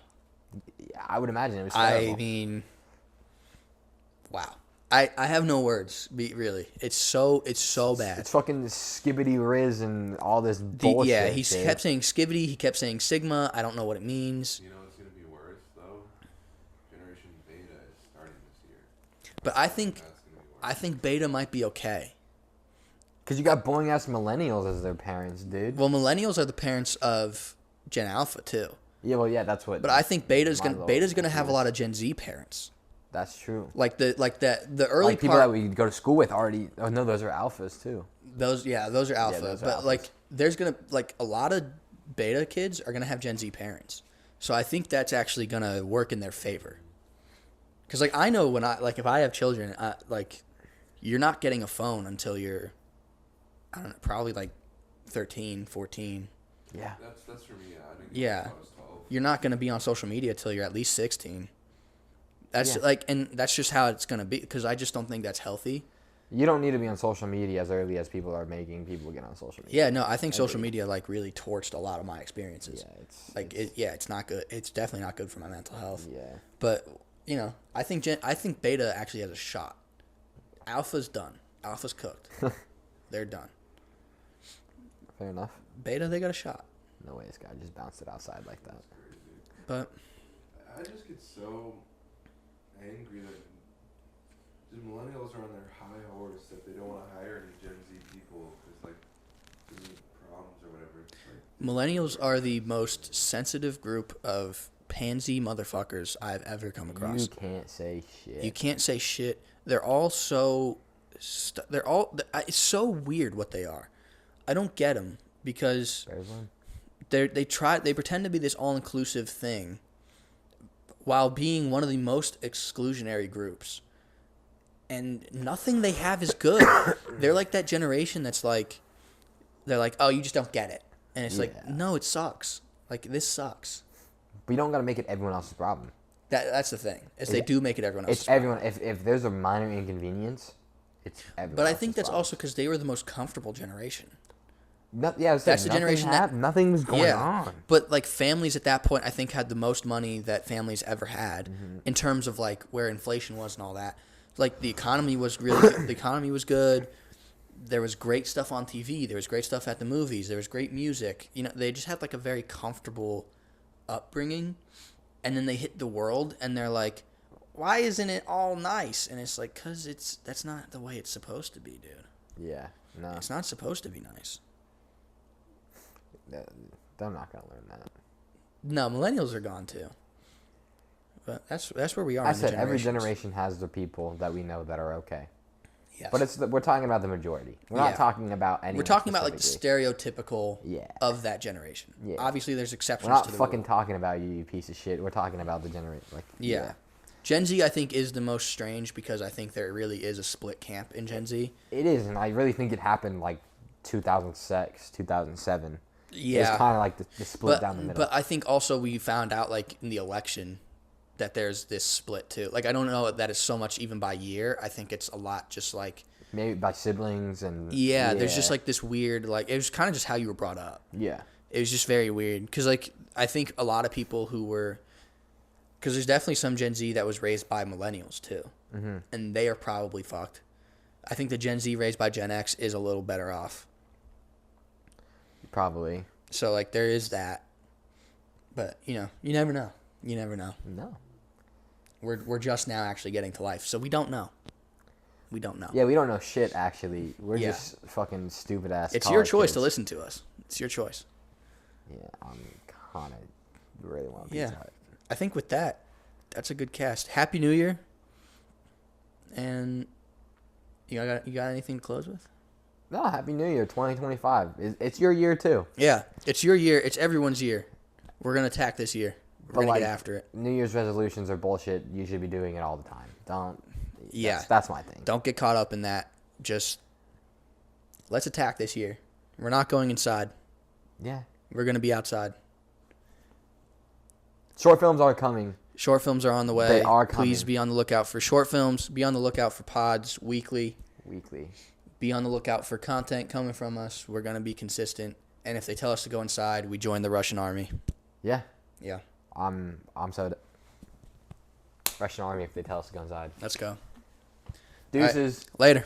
I would imagine it was I terrible. mean, wow. I have no words. Really, it's so bad. It's fucking Skibbity Riz and all this bullshit. Yeah, he dude. kept saying Skibbity. He kept saying Sigma. I don't know what it means. You know what's going to be worse, though? Generation Beta is starting this year. But I think That's going to be worse. Beta might be okay. Because you got boring ass millennials as their parents, dude. Well, millennials are the parents of Gen Alpha too. Yeah, well, yeah, that's what. But I think Beta's my gonna little have a is. lot of Gen Z parents. That's true. Like the early Like people part. that we go to school with already. Oh no, those are alphas too. Those are alpha. those are But alphas. like there's gonna like a lot of Beta kids are gonna have Gen Z parents. So I think that's actually gonna work in their favor. Cause like I know when if I have children, you're not getting a phone until you're, I don't know, probably like 13, 14. Yeah. That's for me, yeah. I didn't get Yeah. it until I was 12. You're not gonna be on social media till you're at least 16. That's Yeah. and that's just how it's gonna be. Because I just don't think that's healthy. You don't need to be on social media as early as people are making people get on social media. Yeah, no, I think social media like really torched a lot of my experiences. Yeah, it's Like it's not good. It's definitely not good for my mental health. Yeah. But you know, I think Beta actually has a shot. Alpha's done. Alpha's cooked. They're done. Fair enough. Beta, they got a shot. No way, this guy just bounced it outside like that. But I just get so angry that the millennials are on their high horse that they don't want to hire any Gen Z people because, like, too many problems or whatever. It's like, millennials are the most sensitive group of pansy motherfuckers I've ever come across. You can't say shit. You can't say shit. They're all so. It's so weird what they are. I don't get them. because Bears win. they pretend to be this all-inclusive thing while being one of the most exclusionary groups. And nothing they have is good. They're like that generation that's like, they're like, oh, you just don't get it. And it's like, no, it sucks. Like, this sucks. But you don't got to make it everyone else's problem. That's the thing. They do make it everyone else's It's everyone. If there's a minor inconvenience, it's everyone. But I think that's problem. also because they were the most comfortable generation. That's the generation that nothing was going on. But like families at that point, I think had the most money that families ever had in terms of like where inflation was and all that. Like the economy was the economy was good. There was great stuff on TV. There was great stuff at the movies. There was great music. You know, they just had like a very comfortable upbringing, and then they hit the world and they're like, why isn't it all nice? And it's like, cause that's not the way it's supposed to be, dude. Yeah, no, it's not supposed to be nice. They're not gonna learn that. No, millennials are gone too. But that's where we are. I said every generation has the people that we know that are okay. Yes. But we're talking about the majority. We're not talking about any. We're talking about like the stereotypical of that generation. Yeah. Obviously, there's exceptions. We're not to the fucking rule. talking about you, you piece of shit. We're talking about the generation. Like Gen Z, I think, is the most strange because I think there really is a split camp in Gen Z. It is, and I really think it happened like 2006, 2007. Yeah. It's kind of like the split down the middle. But I think also we found out like in the election that there's this split too. Like I don't know that it's so much even by year. I think it's a lot just like maybe by siblings and there's just like this weird like it was kind of just how you were brought up. Yeah. It was just very weird because like I think a lot of people who were because there's definitely some Gen Z that was raised by millennials too, and they are probably fucked. I think the Gen Z raised by Gen X is a little better off. Probably. So like there is that, but you know you never know. You never know. No. We're just now actually getting to life, so we don't know. We don't know. Yeah, we don't know shit. Actually, we're just fucking stupid ass. It's your choice kids. to listen to us. It's your choice. Yeah, I'm kind of really want to. Yeah, I think with that, that's a good cast. Happy New Year. And you got anything to close with? No, Happy New Year, 2025. It's your year too. Yeah, it's your year. It's everyone's year. We're gonna attack this year. We're gonna get after it. New Year's resolutions are bullshit. You should be doing it all the time. Don't. Yeah, that's my thing. Don't get caught up in that. Just let's attack this year. We're not going inside. Yeah. We're gonna be outside. Short films are coming. Short films are on the way. They are coming. Please be on the lookout for short films. Be on the lookout for pods weekly. Be on the lookout for content coming from us. We're going to be consistent. And if they tell us to go inside, we join the Russian army. Yeah. Yeah. I'm so Russian army if they tell us to go inside. Let's go. Deuces. Right. Later.